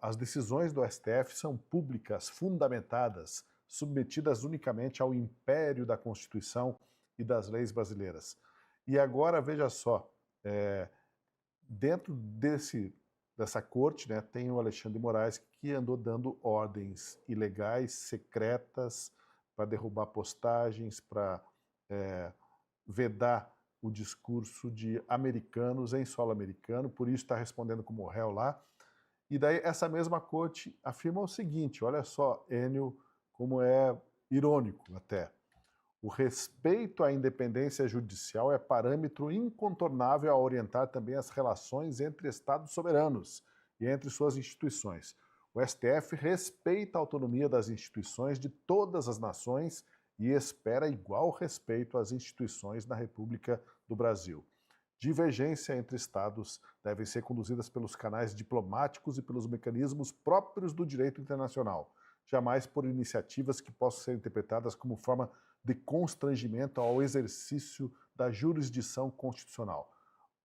Speaker 1: as decisões do STF são públicas, fundamentadas, submetidas unicamente ao império da Constituição e das leis brasileiras. E agora, veja só, dentro dessa corte, né, tem o Alexandre de Moraes que andou dando ordens ilegais, secretas, para derrubar postagens, para vedar o discurso de americanos em solo americano, por isso está respondendo como réu lá. E daí essa mesma corte afirma o seguinte, olha só, Enio, como é irônico até. O respeito à independência judicial é parâmetro incontornável a orientar também as relações entre Estados soberanos e entre suas instituições. O STF respeita a autonomia das instituições de todas as nações e espera igual respeito às instituições na República do Brasil. Divergência entre Estados devem ser conduzidas pelos canais diplomáticos e pelos mecanismos próprios do direito internacional, jamais por iniciativas que possam ser interpretadas como forma de constrangimento ao exercício da jurisdição constitucional.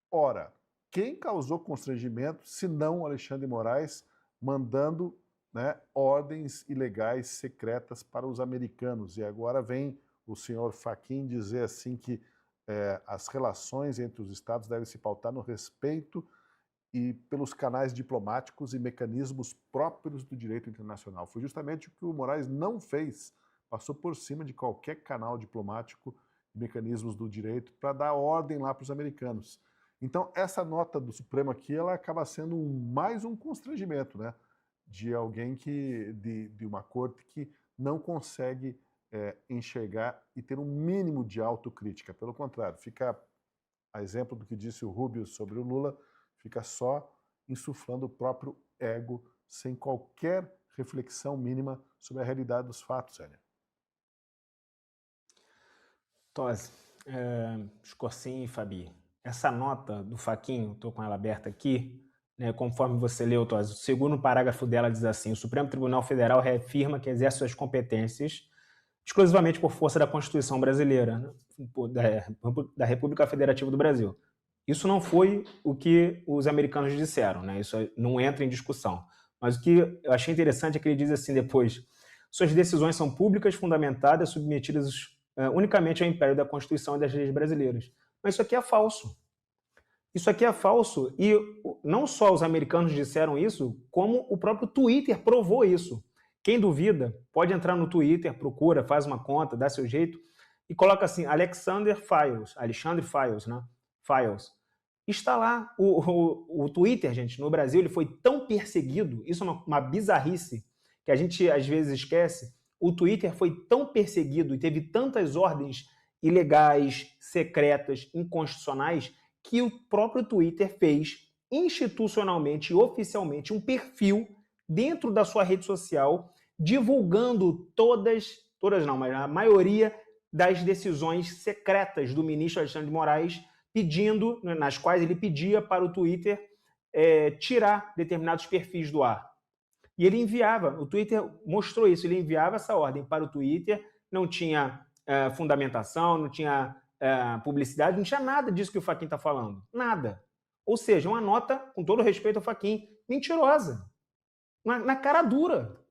Speaker 1: Ora, quem causou constrangimento, se não Alexandre de Moraes, mandando, né, ordens ilegais secretas para os americanos? E agora vem o senhor Fachin dizer assim que as relações entre os estados devem se pautar no respeito e pelos canais diplomáticos e mecanismos próprios do direito internacional. Foi justamente o que o Moraes não fez, passou por cima de qualquer canal diplomático e mecanismos do direito para dar ordem lá para os americanos. Então, essa nota do Supremo aqui, ela acaba sendo mais um constrangimento, né, de alguém de uma corte que não consegue enxergar e ter um mínimo de autocrítica. Pelo contrário, fica, a exemplo do que disse o Rubio sobre o Lula, fica só insuflando o próprio ego, sem qualquer reflexão mínima sobre a realidade dos fatos, Zélia.
Speaker 4: Tosi, Scorsin e Fabi, essa nota do Fachin, estou com ela aberta aqui, né, conforme você leu, Tosi, o segundo parágrafo dela diz assim: o Supremo Tribunal Federal reafirma que exerce suas competências exclusivamente por força da Constituição brasileira, né, da República Federativa do Brasil. Isso não foi o que os americanos disseram, né? Isso não entra em discussão. Mas o que eu achei interessante é que ele diz assim depois: suas decisões são públicas, fundamentadas, submetidas unicamente ao império da Constituição e das leis brasileiras. Mas isso aqui é falso. Isso aqui é falso, e não só os americanos disseram isso, como o próprio Twitter provou isso. Quem duvida, pode entrar no Twitter, procura, faz uma conta, dá seu jeito, e coloca assim, Alexandre Files, né? Files. Está lá. O Twitter, gente, no Brasil, ele foi tão perseguido, isso é uma bizarrice, que a gente às vezes esquece. O Twitter foi tão perseguido e teve tantas ordens ilegais, secretas, inconstitucionais, que o próprio Twitter fez institucionalmente e oficialmente um perfil dentro da sua rede social, divulgando mas a maioria das decisões secretas do ministro Alexandre de Moraes, nas quais ele pedia para o Twitter tirar determinados perfis do ar. E ele enviava, o Twitter mostrou isso, ele enviava essa ordem para o Twitter, não tinha fundamentação, não tinha publicidade, não tinha nada disso que o Fachin está falando. Nada. Ou seja, uma nota, com todo respeito ao Fachin, mentirosa. Na cara dura.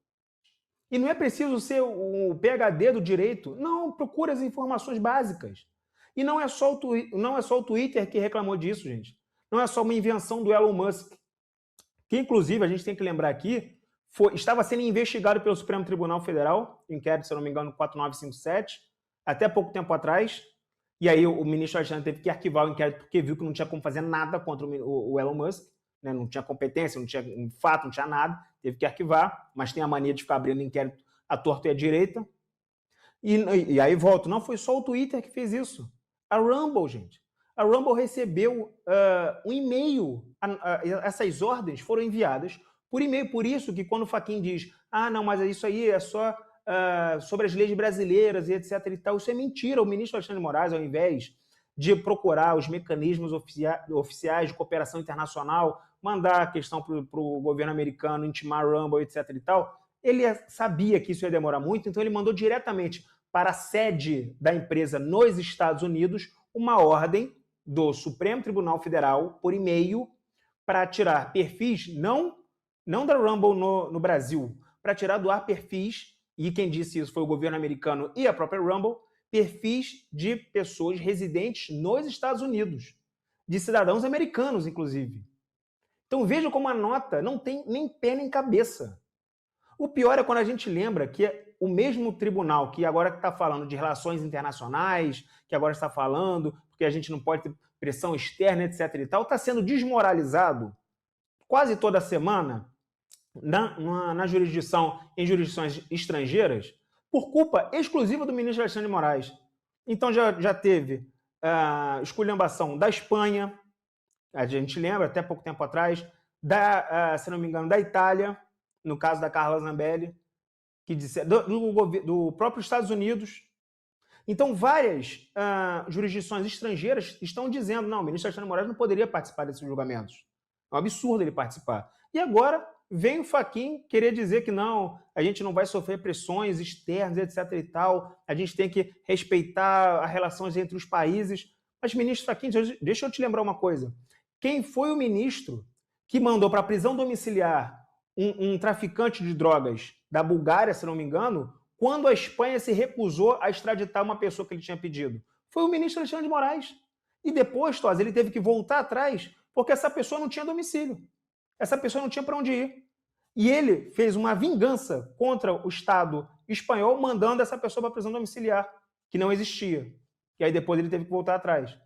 Speaker 4: E não é preciso ser o PhD do direito. Não, procura as informações básicas. E não é só o Twitter que reclamou disso, gente. Não é só uma invenção do Elon Musk, que inclusive a gente tem que lembrar aqui, estava sendo investigado pelo Supremo Tribunal Federal, inquérito, se eu não me engano, 4957, até pouco tempo atrás. E aí o ministro Alexandre teve que arquivar o inquérito porque viu que não tinha como fazer nada contra o Elon Musk, né? Não tinha competência, não tinha um fato, não tinha nada, teve que arquivar, mas tem a mania de ficar abrindo inquérito à torta e à direita. E aí volto, não foi só o Twitter que fez isso. A Rumble, gente. A Rumble recebeu um e-mail, essas ordens foram enviadas por e-mail, por isso que quando o Fachin diz, não, mas isso aí é só sobre as leis brasileiras e etc e tal, isso é mentira. O ministro Alexandre de Moraes, ao invés de procurar os mecanismos oficiais de cooperação internacional, mandar a questão para o governo americano, intimar a Rumble, etc e tal, ele sabia que isso ia demorar muito, então ele mandou diretamente para a sede da empresa nos Estados Unidos uma ordem do Supremo Tribunal Federal por e-mail para tirar perfis, não da Rumble no Brasil, para tirar do ar perfis, e quem disse isso foi o governo americano e a própria Rumble, perfis de pessoas residentes nos Estados Unidos, de cidadãos americanos, inclusive. Então veja como a nota não tem nem pé nem cabeça. O pior é quando a gente lembra que o mesmo tribunal que agora está falando de relações internacionais, que agora está falando porque a gente não pode ter pressão externa, etc. e tal, está sendo desmoralizado quase toda semana na jurisdição, em jurisdições estrangeiras, por culpa exclusiva do ministro Alexandre de Moraes. Então já teve esculhambação da Espanha, a gente lembra, até pouco tempo atrás, se não me engano, da Itália, no caso da Carla Zambelli, que disse, do próprio Estados Unidos. Então, várias jurisdições estrangeiras estão dizendo, não, o ministro Alexandre de Moraes não poderia participar desses julgamentos. É um absurdo ele participar. E agora vem o Fachin querer dizer que não, a gente não vai sofrer pressões externas, etc. e tal, a gente tem que respeitar as relações entre os países. Mas, ministro Fachin, deixa eu te lembrar uma coisa. Quem foi o ministro que mandou para a prisão domiciliar um traficante de drogas da Bulgária, se não me engano, quando a Espanha se recusou a extraditar uma pessoa que ele tinha pedido? Foi o ministro Alexandre de Moraes. E depois, Tosi, ele teve que voltar atrás porque essa pessoa não tinha domicílio. Essa pessoa não tinha para onde ir. E ele fez uma vingança contra o Estado espanhol, mandando essa pessoa para a prisão domiciliar, que não existia. E aí depois ele teve que voltar atrás.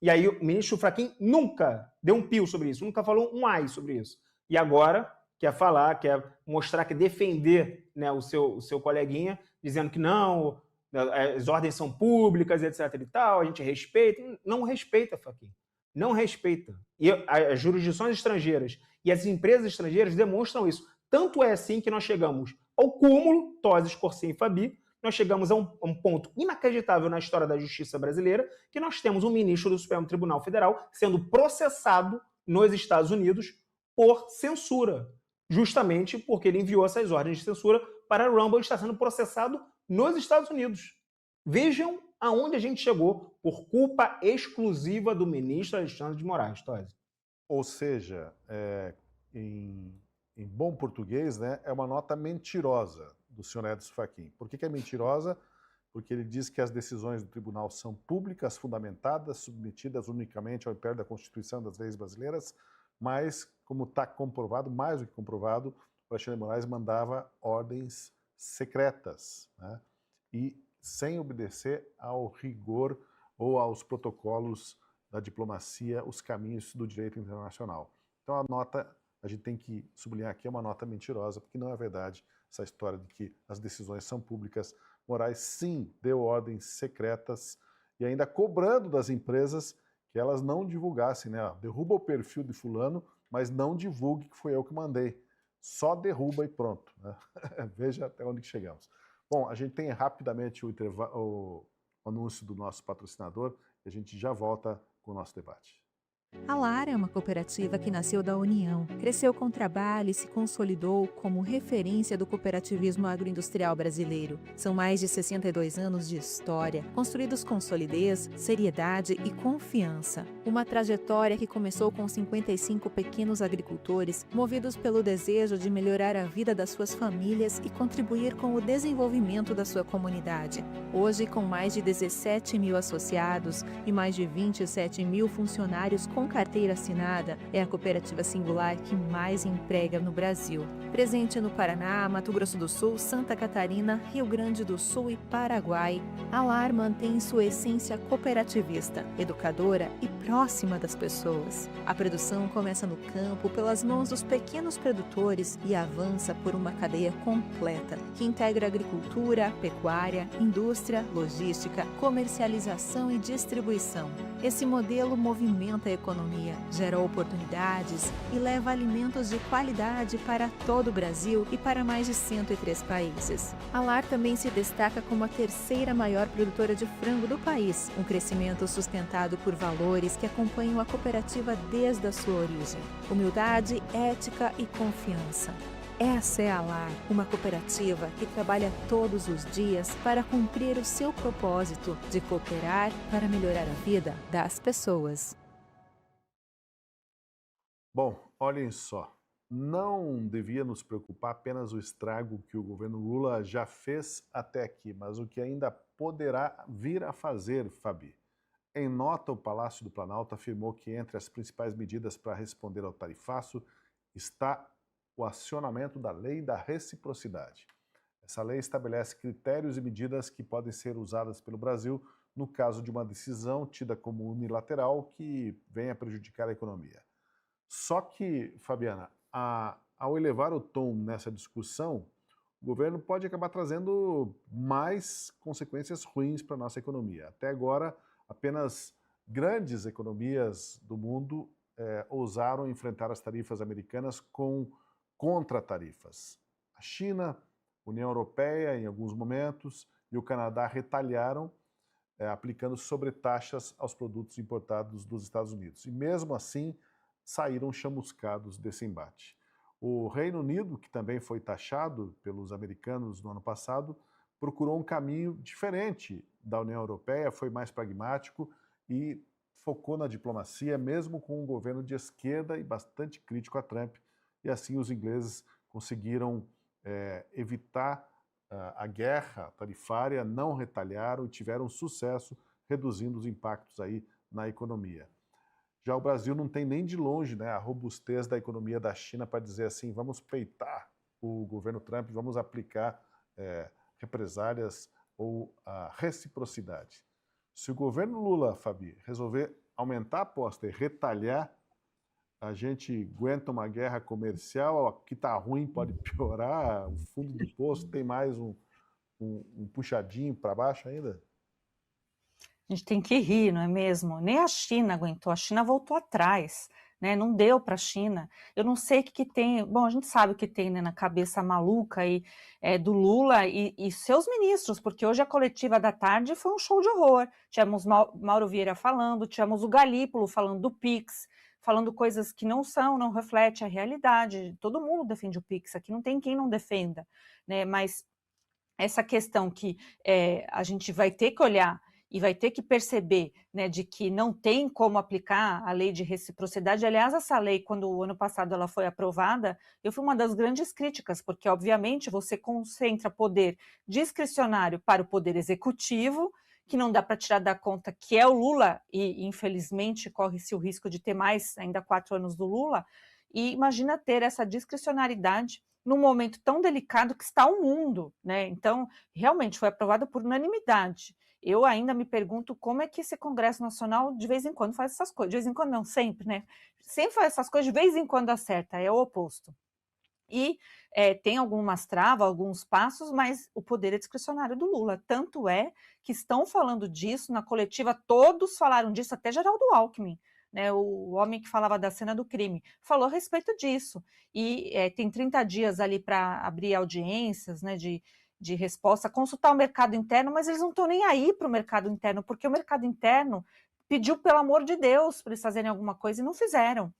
Speaker 4: E aí o ministro Fachin nunca deu um pio sobre isso, nunca falou um ai sobre isso. E agora quer falar, quer mostrar, quer defender, né, o seu coleguinha, dizendo que não, as ordens são públicas, etc. e tal, a gente respeita. Não respeita, Fachin. Não respeita. E as jurisdições estrangeiras e as empresas estrangeiras demonstram isso. Tanto é assim que nós chegamos ao cúmulo, Tosi, Corsim e Fabi, nós chegamos a um ponto inacreditável na história da justiça brasileira, que nós temos um ministro do Supremo Tribunal Federal sendo processado nos Estados Unidos por censura, justamente porque ele enviou essas ordens de censura para a Rumble e está sendo processado nos Estados Unidos. Vejam aonde a gente chegou por culpa exclusiva do ministro Alexandre de Moraes, Tosi.
Speaker 1: Ou seja, em bom português, né, é uma nota mentirosa do senhor Edson Fachin. Por que é mentirosa? Porque ele diz que as decisões do tribunal são públicas, fundamentadas, submetidas unicamente ao império da Constituição e das leis brasileiras, mas, como está comprovado, mais do que comprovado, o Alexandre de Moraes mandava ordens secretas, né, e sem obedecer ao rigor ou aos protocolos da diplomacia, os caminhos do direito internacional. Então a nota, a gente tem que sublinhar aqui, é uma nota mentirosa, porque não é verdade essa história de que as decisões são públicas. Moraes, sim, deu ordens secretas e ainda cobrando das empresas que elas não divulgassem, né? Derruba o perfil de fulano, mas não divulgue que foi eu que mandei. Só derruba e pronto, né? Veja até onde chegamos. Bom, a gente tem rapidamente o anúncio do nosso patrocinador e a gente já volta com o nosso debate.
Speaker 6: A LAR é uma cooperativa que nasceu da união, cresceu com trabalho e se consolidou como referência do cooperativismo agroindustrial brasileiro. São mais de 62 anos de história, construídos com solidez, seriedade e confiança. Uma trajetória que começou com 55 pequenos agricultores, movidos pelo desejo de melhorar a vida das suas famílias e contribuir com o desenvolvimento da sua comunidade. Hoje, com mais de 17 mil associados e mais de 27 mil funcionários com carteira assinada, é a cooperativa singular que mais emprega no Brasil. Presente no Paraná, Mato Grosso do Sul, Santa Catarina, Rio Grande do Sul e Paraguai, a LAR mantém sua essência cooperativista, educadora e próxima das pessoas. A produção começa no campo, pelas mãos dos pequenos produtores e avança por uma cadeia completa, que integra agricultura, pecuária, indústria, logística, comercialização e distribuição. Esse modelo movimenta a economia, gera oportunidades e leva alimentos de qualidade para todo o Brasil e para mais de 103 países. A LAR também se destaca como a terceira maior produtora de frango do país, um crescimento sustentado por valores que acompanham a cooperativa desde a sua origem: humildade, ética e confiança. Essa é a LAR, uma cooperativa que trabalha todos os dias para cumprir o seu propósito de cooperar para melhorar a vida das pessoas.
Speaker 1: Bom, olhem só, não devia nos preocupar apenas o estrago que o governo Lula já fez até aqui, mas o que ainda poderá vir a fazer, Fabi. Em nota, o Palácio do Planalto afirmou que entre as principais medidas para responder ao tarifaço está o acionamento da Lei da Reciprocidade. Essa lei estabelece critérios e medidas que podem ser usadas pelo Brasil no caso de uma decisão tida como unilateral que venha prejudicar a economia. Só que, Fabiana, ao elevar o tom nessa discussão, o governo pode acabar trazendo mais consequências ruins para a nossa economia. Até agora, apenas grandes economias do mundo ousaram enfrentar as tarifas americanas com contra-tarifas. A China, a União Europeia, em alguns momentos, e o Canadá retaliaram, aplicando sobretaxas aos produtos importados dos Estados Unidos. E mesmo assim, saíram chamuscados desse embate. O Reino Unido, que também foi taxado pelos americanos no ano passado, procurou um caminho diferente da União Europeia, foi mais pragmático e focou na diplomacia, mesmo com um governo de esquerda e bastante crítico a Trump. E assim os ingleses conseguiram evitar a guerra tarifária, não retaliaram e tiveram sucesso reduzindo os impactos aí na economia. Já o Brasil não tem nem de longe, né, a robustez da economia da China para dizer assim, vamos peitar o governo Trump, vamos aplicar represálias ou a reciprocidade. Se o governo Lula, Fabi, resolver aumentar a aposta e retalhar, a gente aguenta uma guerra comercial, o que está ruim pode piorar, o fundo do poço tem mais um puxadinho para baixo ainda?
Speaker 3: A gente tem que rir, não é mesmo? Nem a China aguentou, a China voltou atrás, né? Não deu para a China. Eu não sei o que tem, bom, a gente sabe o que tem, né, na cabeça maluca do Lula e seus ministros, porque hoje a coletiva da tarde foi um show de horror. Tínhamos Mauro Vieira falando, tínhamos o Galípolo falando do Pix, falando coisas que não refletem a realidade. Todo mundo defende o Pix, aqui não tem quem não defenda, né? Mas essa questão que a gente vai ter que olhar e vai ter que perceber, né, de que não tem como aplicar a lei de reciprocidade. Aliás, essa lei, quando o ano passado ela foi aprovada, eu fui uma das grandes críticas, porque, obviamente, você concentra poder discricionário para o poder executivo, que não dá para tirar da conta que é o Lula, e infelizmente corre-se o risco de ter mais ainda 4 anos do Lula, e imagina ter essa discricionariedade num momento tão delicado que está o mundo, né? Então, realmente foi aprovado por unanimidade. Eu ainda me pergunto como é que esse Congresso Nacional de vez em quando faz essas coisas, de vez em quando não, sempre, né? Sempre faz essas coisas, de vez em quando acerta, é o oposto. E tem algumas travas, alguns passos, mas o poder é discricionário do Lula. Tanto é que estão falando disso na coletiva, todos falaram disso, até Geraldo Alckmin, né, o homem que falava da cena do crime, falou a respeito disso. E tem 30 dias ali para abrir audiências, né, de resposta, consultar o mercado interno, mas eles não estão nem aí para o mercado interno, porque o mercado interno pediu, pelo amor de Deus, para eles fazerem alguma coisa e não fizeram.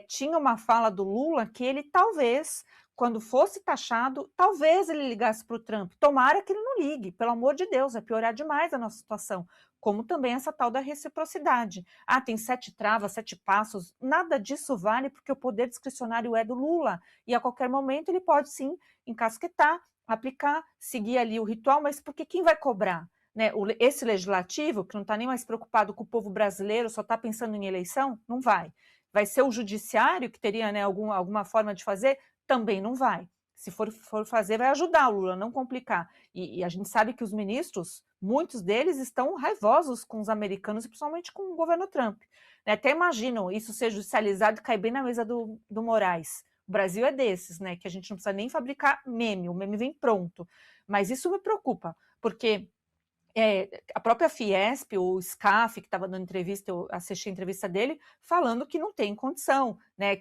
Speaker 3: Tinha uma fala do Lula que ele talvez, quando fosse taxado, talvez ele ligasse para o Trump. Tomara que ele não ligue, pelo amor de Deus, vai piorar demais a nossa situação. Como também essa tal da reciprocidade. Tem 7 travas, 7 passos, nada disso vale porque o poder discricionário é do Lula e a qualquer momento ele pode sim encasquetar, aplicar, seguir ali o ritual, mas porque quem vai cobrar? Né? Esse legislativo, que não está nem mais preocupado com o povo brasileiro, só está pensando em eleição, não vai. Vai ser o judiciário, que teria, né, alguma forma de fazer, também não vai. Se for fazer, vai ajudar o Lula, não complicar. E a gente sabe que os ministros, muitos deles estão raivosos com os americanos e principalmente com o governo Trump. Né? Até imaginam isso ser judicializado e cair bem na mesa do Moraes. O Brasil é desses, né, que a gente não precisa nem fabricar meme, o meme vem pronto. Mas isso me preocupa, porque a própria Fiesp, o SCAF, que estava dando entrevista, eu assisti a entrevista dele, falando que não tem condição, né?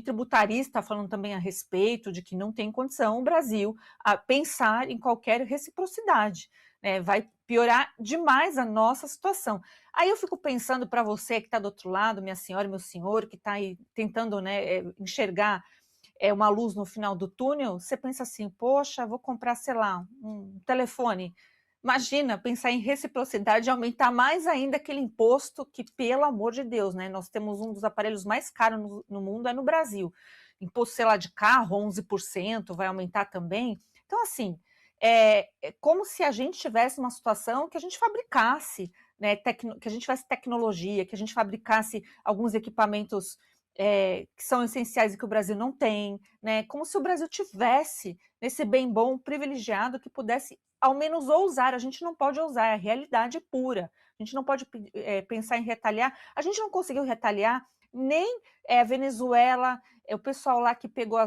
Speaker 3: Tributarista falando também a respeito de que não tem condição o Brasil a pensar em qualquer reciprocidade, né? Vai piorar demais a nossa situação. Aí eu fico pensando para você que está do outro lado, minha senhora e meu senhor, que está aí tentando, né, enxergar uma luz no final do túnel, você pensa assim, poxa, vou comprar, sei lá, um telefone. Imagina, pensar em reciprocidade e aumentar mais ainda aquele imposto que, pelo amor de Deus, né? Nós temos um dos aparelhos mais caros no mundo, é no Brasil. Imposto, sei lá, de carro, 11%, vai aumentar também. Então, assim, é como se a gente tivesse uma situação que a gente fabricasse, né? Que a gente tivesse tecnologia, que a gente fabricasse alguns equipamentos que são essenciais e que o Brasil não tem, né? Como se o Brasil tivesse esse bem bom privilegiado que pudesse ao menos ousar. A gente não pode ousar, é a realidade pura. A gente não pode pensar em retaliar. A gente não conseguiu retaliar nem a Venezuela, o pessoal lá que pegou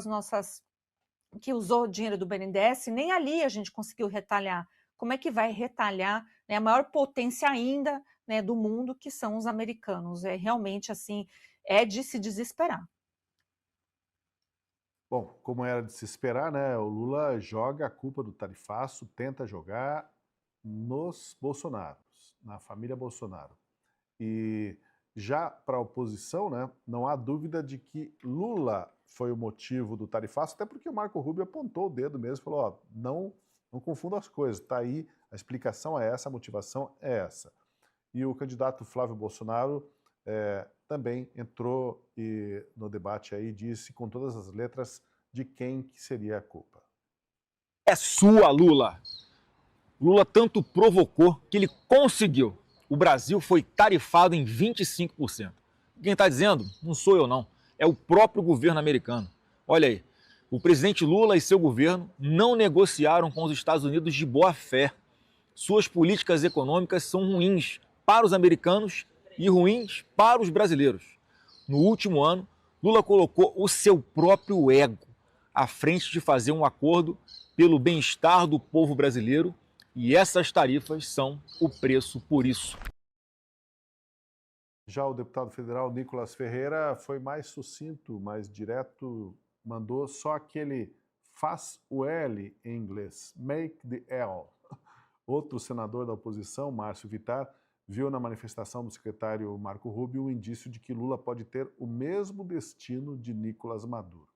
Speaker 3: que usou o dinheiro do BNDES, nem ali a gente conseguiu retaliar. Como é que vai retaliar, né, a maior potência ainda, né, do mundo, que são os americanos? É realmente assim, é de se desesperar.
Speaker 1: Bom, como era de se esperar, né, o Lula joga a culpa do tarifaço, tenta jogar nos Bolsonaros, na família Bolsonaro. E já para a oposição, né, não há dúvida de que Lula foi o motivo do tarifaço, até porque o Marco Rubio apontou o dedo mesmo e falou, ó, não confunda as coisas, tá aí, a explicação é essa, a motivação é essa. E o candidato Flávio Bolsonaro também entrou no debate aí, disse com todas as letras de quem que seria a culpa.
Speaker 7: É sua, Lula. Lula tanto provocou que ele conseguiu. O Brasil foi tarifado em 25%. Quem está dizendo não sou eu não, é o próprio governo americano. Olha aí, o presidente Lula e seu governo não negociaram com os Estados Unidos de boa fé. Suas políticas econômicas são ruins para os americanos e ruins para os brasileiros. No último ano, Lula colocou o seu próprio ego à frente de fazer um acordo pelo bem-estar do povo brasileiro, e essas tarifas são o preço por isso.
Speaker 1: Já o deputado federal Nicolas Ferreira foi mais sucinto, mais direto, mandou só aquele faz o L em inglês, make the L. Outro senador da oposição, Márcio Vittar, viu na manifestação do secretário Marco Rubio um indício de que Lula pode ter o mesmo destino de Nicolás Maduro.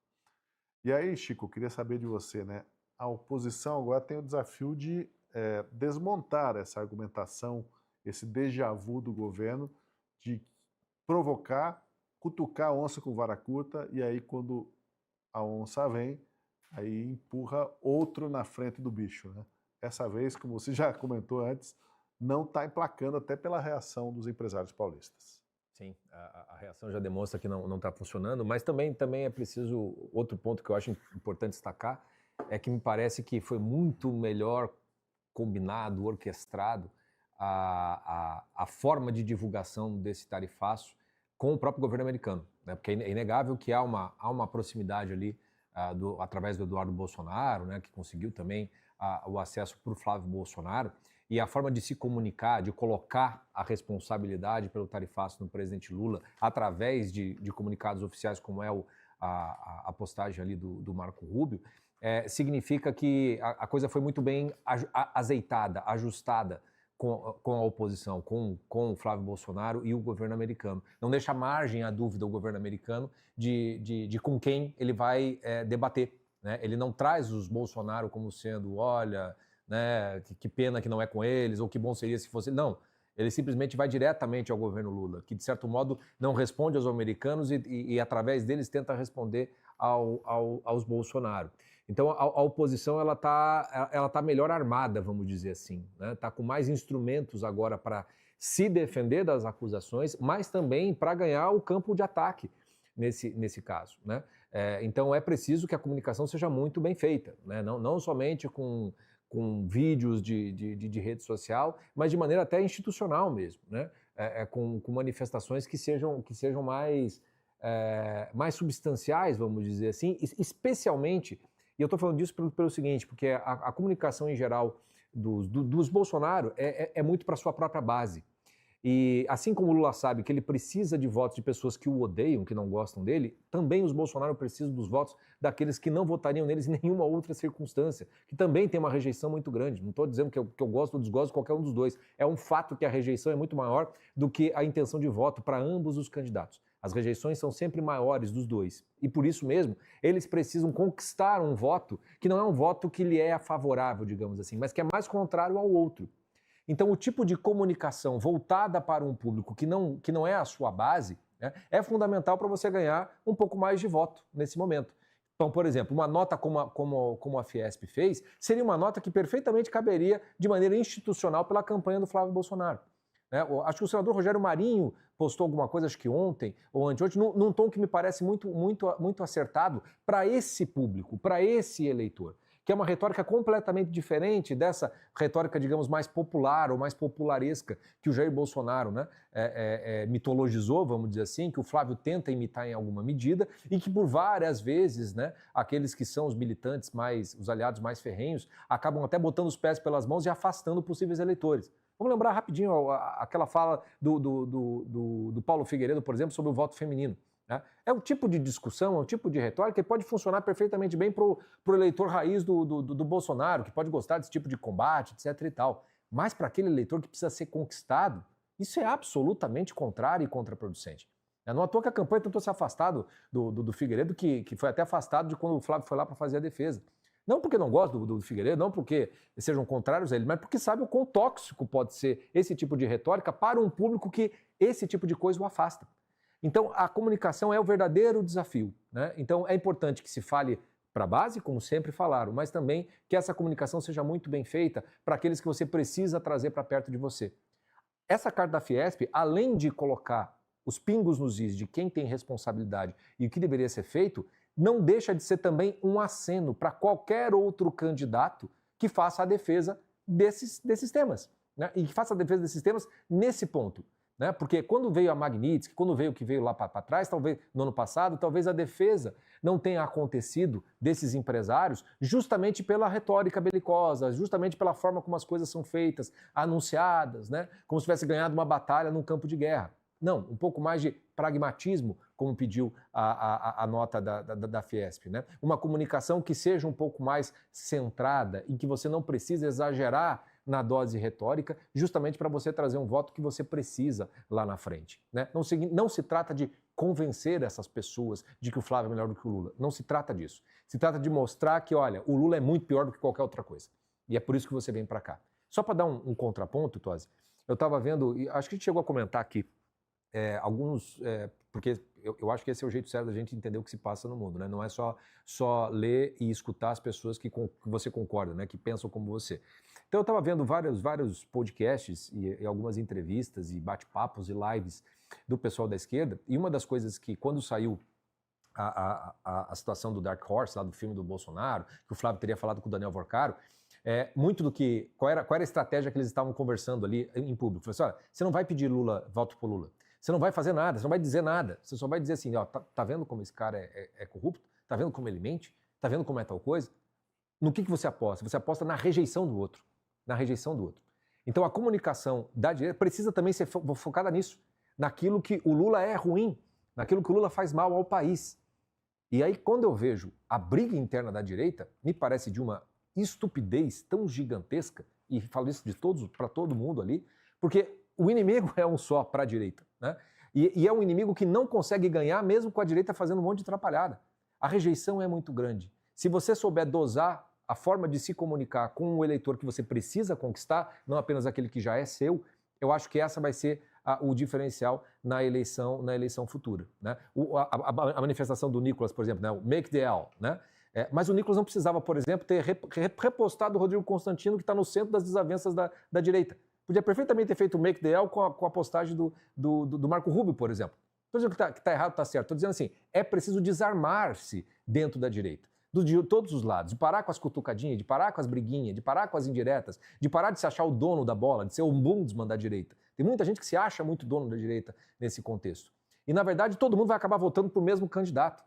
Speaker 1: E aí, Chico, eu queria saber de você, né? A oposição agora tem o desafio de desmontar essa argumentação, esse déjà vu do governo, de provocar, cutucar a onça com vara curta, e aí quando a onça vem, aí empurra outro na frente do bicho, né? Essa vez, como você já comentou antes, não está emplacando até pela reação dos empresários paulistas.
Speaker 2: Sim, a reação já demonstra que não está funcionando, mas também é preciso, outro ponto que eu acho importante destacar, é que me parece que foi muito melhor combinado, orquestrado, a forma de divulgação desse tarifaço com o próprio governo americano, né? Porque é inegável que há uma proximidade ali através do Eduardo Bolsonaro, né, que conseguiu também o acesso por Flávio Bolsonaro, e a forma de se comunicar, de colocar a responsabilidade pelo tarifaço no presidente Lula através de comunicados oficiais, como é a postagem ali do Marco Rubio, significa que a coisa foi muito bem azeitada, ajustada, com a oposição, com o Flávio Bolsonaro e o governo americano. Não deixa margem à dúvida o governo americano de com quem ele vai debater, né? Ele não traz os Bolsonaro como sendo, olha, né, que pena que não é com eles, ou que bom seria se fosse... Não, ele simplesmente vai diretamente ao governo Lula, que de certo modo não responde aos americanos e através deles tenta responder aos Bolsonaro. Então, a oposição ela tá melhor armada, vamos dizer assim, né? Tá com mais instrumentos agora para se defender das acusações, mas também para ganhar o campo de ataque nesse caso, né? Então, é preciso que a comunicação seja muito bem feita, né? Não somente com vídeos de rede social, mas de maneira até institucional mesmo, né? Com manifestações que sejam mais substanciais, vamos dizer assim, especialmente... E eu estou falando disso pelo seguinte, porque a comunicação em geral dos Bolsonaro é muito para a sua própria base. E assim como o Lula sabe que ele precisa de votos de pessoas que o odeiam, que não gostam dele, também os Bolsonaro precisam dos votos daqueles que não votariam neles em nenhuma outra circunstância, que também tem uma rejeição muito grande. Não estou dizendo que eu gosto ou desgosto de qualquer um dos dois. É um fato que a rejeição é muito maior do que a intenção de voto para ambos os candidatos. As rejeições são sempre maiores dos dois. E por isso mesmo, eles precisam conquistar um voto que não é um voto que lhe é favorável, digamos assim, mas que é mais contrário ao outro. Então, o tipo de comunicação voltada para um público que não é a sua base, né, é fundamental para você ganhar um pouco mais de voto nesse momento. Então, por exemplo, uma nota como a Fiesp fez, seria uma nota que perfeitamente caberia de maneira institucional pela campanha do Flávio Bolsonaro. Acho que o senador Rogério Marinho postou alguma coisa, acho que ontem ou anteontem, num tom que me parece muito acertado para esse público, para esse eleitor, que é uma retórica completamente diferente dessa retórica, digamos, mais popular ou mais popularesca que o Jair Bolsonaro, né, mitologizou, vamos dizer assim, que o Flávio tenta imitar em alguma medida e que por várias vezes, né, aqueles que são os militantes os aliados mais ferrenhos, acabam até botando os pés pelas mãos e afastando possíveis eleitores. Vamos lembrar rapidinho aquela fala do Paulo Figueiredo, por exemplo, sobre o voto feminino. Né? É um tipo de discussão, é um tipo de retórica que pode funcionar perfeitamente bem para o eleitor raiz do Bolsonaro, que pode gostar desse tipo de combate, etc. e tal. Mas para aquele eleitor que precisa ser conquistado, isso é absolutamente contrário e contraproducente. Não à toa que a campanha tentou se afastar do Figueiredo, que foi até afastado de quando o Flávio foi lá para fazer a defesa. Não porque não gosta do Figueiredo, não porque sejam contrários a ele, mas porque sabe o quão tóxico pode ser esse tipo de retórica para um público que esse tipo de coisa o afasta. Então, a comunicação é o verdadeiro desafio, né? Então, é importante que se fale para a base, como sempre falaram, mas também que essa comunicação seja muito bem feita para aqueles que você precisa trazer para perto de você. Essa carta da Fiesp, além de colocar os pingos nos is de quem tem responsabilidade e o que deveria ser feito, não deixa de ser também um aceno para qualquer outro candidato que faça a defesa desses temas, né? E que faça a defesa desses temas nesse ponto. Né? Porque quando veio a Magnitsky, quando veio o que veio lá para trás, talvez no ano passado, talvez a defesa não tenha acontecido desses empresários justamente pela retórica belicosa, justamente pela forma como as coisas são feitas, anunciadas, né? Como se tivesse ganhado uma batalha num campo de guerra. Não, um pouco mais de pragmatismo, como pediu a nota da Fiesp, né? Uma comunicação que seja um pouco mais centrada, em que você não precisa exagerar na dose retórica, justamente para você trazer um voto que você precisa lá na frente, né? Não se trata de convencer essas pessoas de que o Flávio é melhor do que o Lula. Não se trata disso. Se trata de mostrar que, olha, o Lula é muito pior do que qualquer outra coisa. E é por isso que você vem para cá. Só para dar um contraponto, Tosi, eu estava vendo, e acho que a gente chegou a comentar aqui, porque eu acho que esse é o jeito certo da gente entender o que se passa no mundo, né? Não é só ler e escutar as pessoas que você concorda, né? Que pensam como você. Então eu estava vendo vários podcasts e algumas entrevistas e bate-papos e lives do pessoal da esquerda, e uma das coisas que quando saiu a situação do Dark Horse, lá do filme do Bolsonaro, que o Flávio teria falado com o Daniel Vorcaro, muito do que... Qual era a estratégia que eles estavam conversando ali em público? Falei assim, olha, você não vai pedir voto pro Lula. Você não vai fazer nada, você não vai dizer nada. Você só vai dizer assim, ó, tá vendo como esse cara é corrupto? Tá vendo como ele mente? Tá vendo como é tal coisa? No que você aposta? Você aposta na rejeição do outro. Na rejeição do outro. Então a comunicação da direita precisa também ser focada nisso. Naquilo que o Lula é ruim. Naquilo que o Lula faz mal ao país. E aí quando eu vejo a briga interna da direita, me parece de uma estupidez tão gigantesca, e falo isso para todo mundo ali, porque o inimigo é um só para a direita, né? E é um inimigo que não consegue ganhar mesmo com a direita fazendo um monte de atrapalhada. A rejeição é muito grande. Se você souber dosar a forma de se comunicar com o eleitor que você precisa conquistar, não apenas aquele que já é seu, eu acho que essa vai ser o diferencial na eleição futura, né? A manifestação do Nicolas, por exemplo, né? O Make the L, né? Mas o Nicolas não precisava, por exemplo, ter repostado o Rodrigo Constantino, que está no centro das desavenças da direita. Podia perfeitamente ter feito o Make the L com a postagem do Marco Rubio, por exemplo. Estou dizendo que está errado, está certo. Estou dizendo assim, é preciso desarmar-se dentro da direita, de todos os lados, de parar com as cutucadinhas, de parar com as briguinhas, de parar com as indiretas, de parar de se achar o dono da bola, de ser o ombudsman da direita. Tem muita gente que se acha muito dono da direita nesse contexto. E, na verdade, todo mundo vai acabar votando para o mesmo candidato.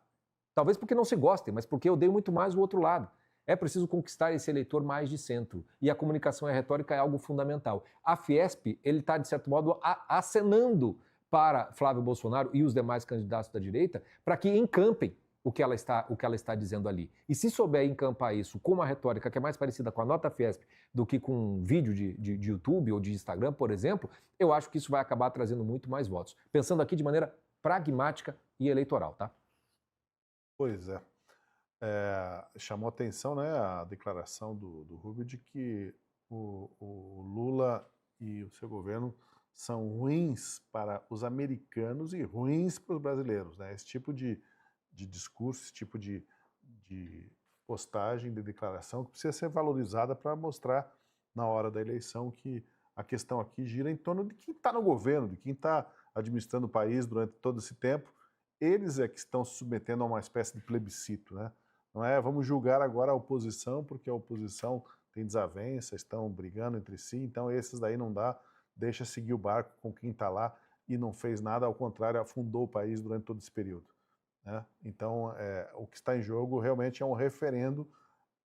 Speaker 2: Talvez porque não se gostem, mas porque odeio muito mais o outro lado. É preciso conquistar esse eleitor mais de centro. E a comunicação e a retórica é algo fundamental. A Fiesp, ele está, de certo modo, acenando para Flávio Bolsonaro e os demais candidatos da direita para que encampem o que ela está dizendo ali. E se souber encampar isso com uma retórica que é mais parecida com a nota Fiesp do que com um vídeo de YouTube ou de Instagram, por exemplo, eu acho que isso vai acabar trazendo muito mais votos. Pensando aqui de maneira pragmática e eleitoral, tá?
Speaker 1: Pois é. Chamou atenção, né, a declaração do Rubio de que o Lula e o seu governo são ruins para os americanos e ruins para os brasileiros, né? Esse tipo de discurso, esse tipo de postagem, de declaração que precisa ser valorizada para mostrar na hora da eleição que a questão aqui gira em torno de quem está no governo, de quem está administrando o país durante todo esse tempo. Eles é que estão se submetendo a uma espécie de plebiscito, né? Não é vamos julgar agora a oposição, porque a oposição tem desavença, estão brigando entre si, então esses daí não dá, deixa seguir o barco com quem está lá e não fez nada, ao contrário, afundou o país durante todo esse período, né? Então, o que está em jogo realmente é um referendo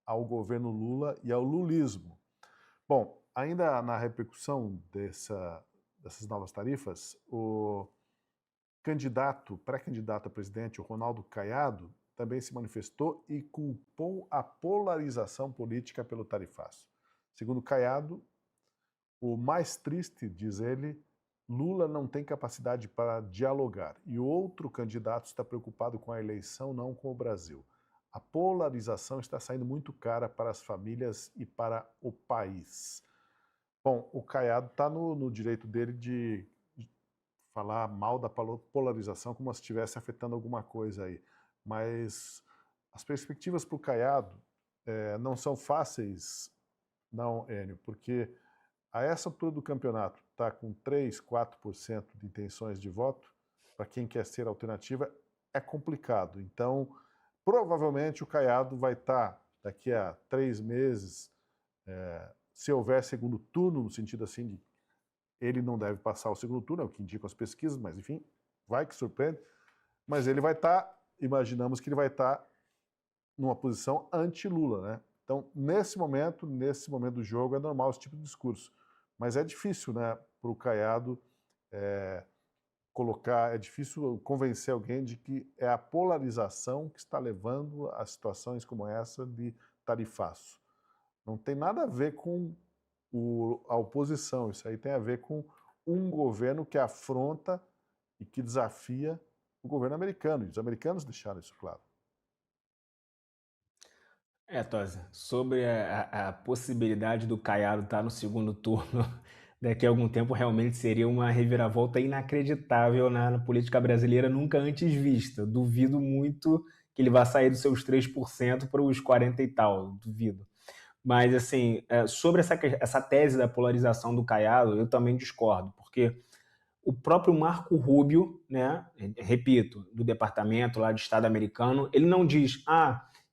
Speaker 1: ao governo Lula e ao lulismo. Bom, ainda na repercussão dessas novas tarifas, o pré-candidato a presidente, o Ronaldo Caiado, também se manifestou e culpou a polarização política pelo tarifaço. Segundo Caiado, o mais triste, diz ele, Lula não tem capacidade para dialogar e o outro candidato está preocupado com a eleição, não com o Brasil. A polarização está saindo muito cara para as famílias e para o país. Bom, o Caiado está no direito dele de falar mal da polarização como se estivesse afetando alguma coisa aí. Mas as perspectivas para o Caiado não são fáceis, não, Enio, porque a essa altura do campeonato está com 3, 4% de intenções de voto, para quem quer ser alternativa, é complicado. Então, provavelmente o Caiado vai estar, daqui a 3 meses, se houver segundo turno, no sentido assim de ele não deve passar o segundo turno, é o que indicam as pesquisas, mas enfim, vai que surpreende, mas ele vai estar, imaginamos que ele vai estar numa posição anti-Lula, né? Então, nesse momento do jogo, é normal esse tipo de discurso. Mas é difícil, né, para o Caiado é difícil convencer alguém de que é a polarização que está levando a situações como essa de tarifaço. Não tem nada a ver com a oposição, isso aí tem a ver com um governo que afronta e que desafia o governo americano, e os americanos deixaram isso claro.
Speaker 4: Tosi, sobre a possibilidade do Caiado estar no segundo turno daqui a algum tempo, realmente seria uma reviravolta inacreditável na política brasileira, nunca antes vista. Duvido muito que ele vá sair dos seus 3% para os 40 e tal, duvido. Mas, assim, sobre essa tese da polarização do Caiado, eu também discordo, porque o próprio Marco Rubio, né, repito, do Departamento lá de Estado americano, ele não diz,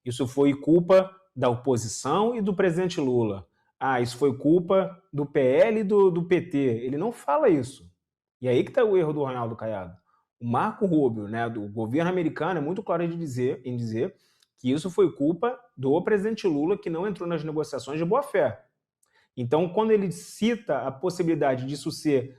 Speaker 4: isso foi culpa da oposição e do presidente Lula. Isso foi culpa do PL e do PT. Ele não fala isso. E aí que está o erro do Ronaldo Caiado. O Marco Rubio, né, do governo americano, é muito claro em dizer que isso foi culpa do presidente Lula, que não entrou nas negociações de boa-fé. Então, quando ele cita a possibilidade disso ser,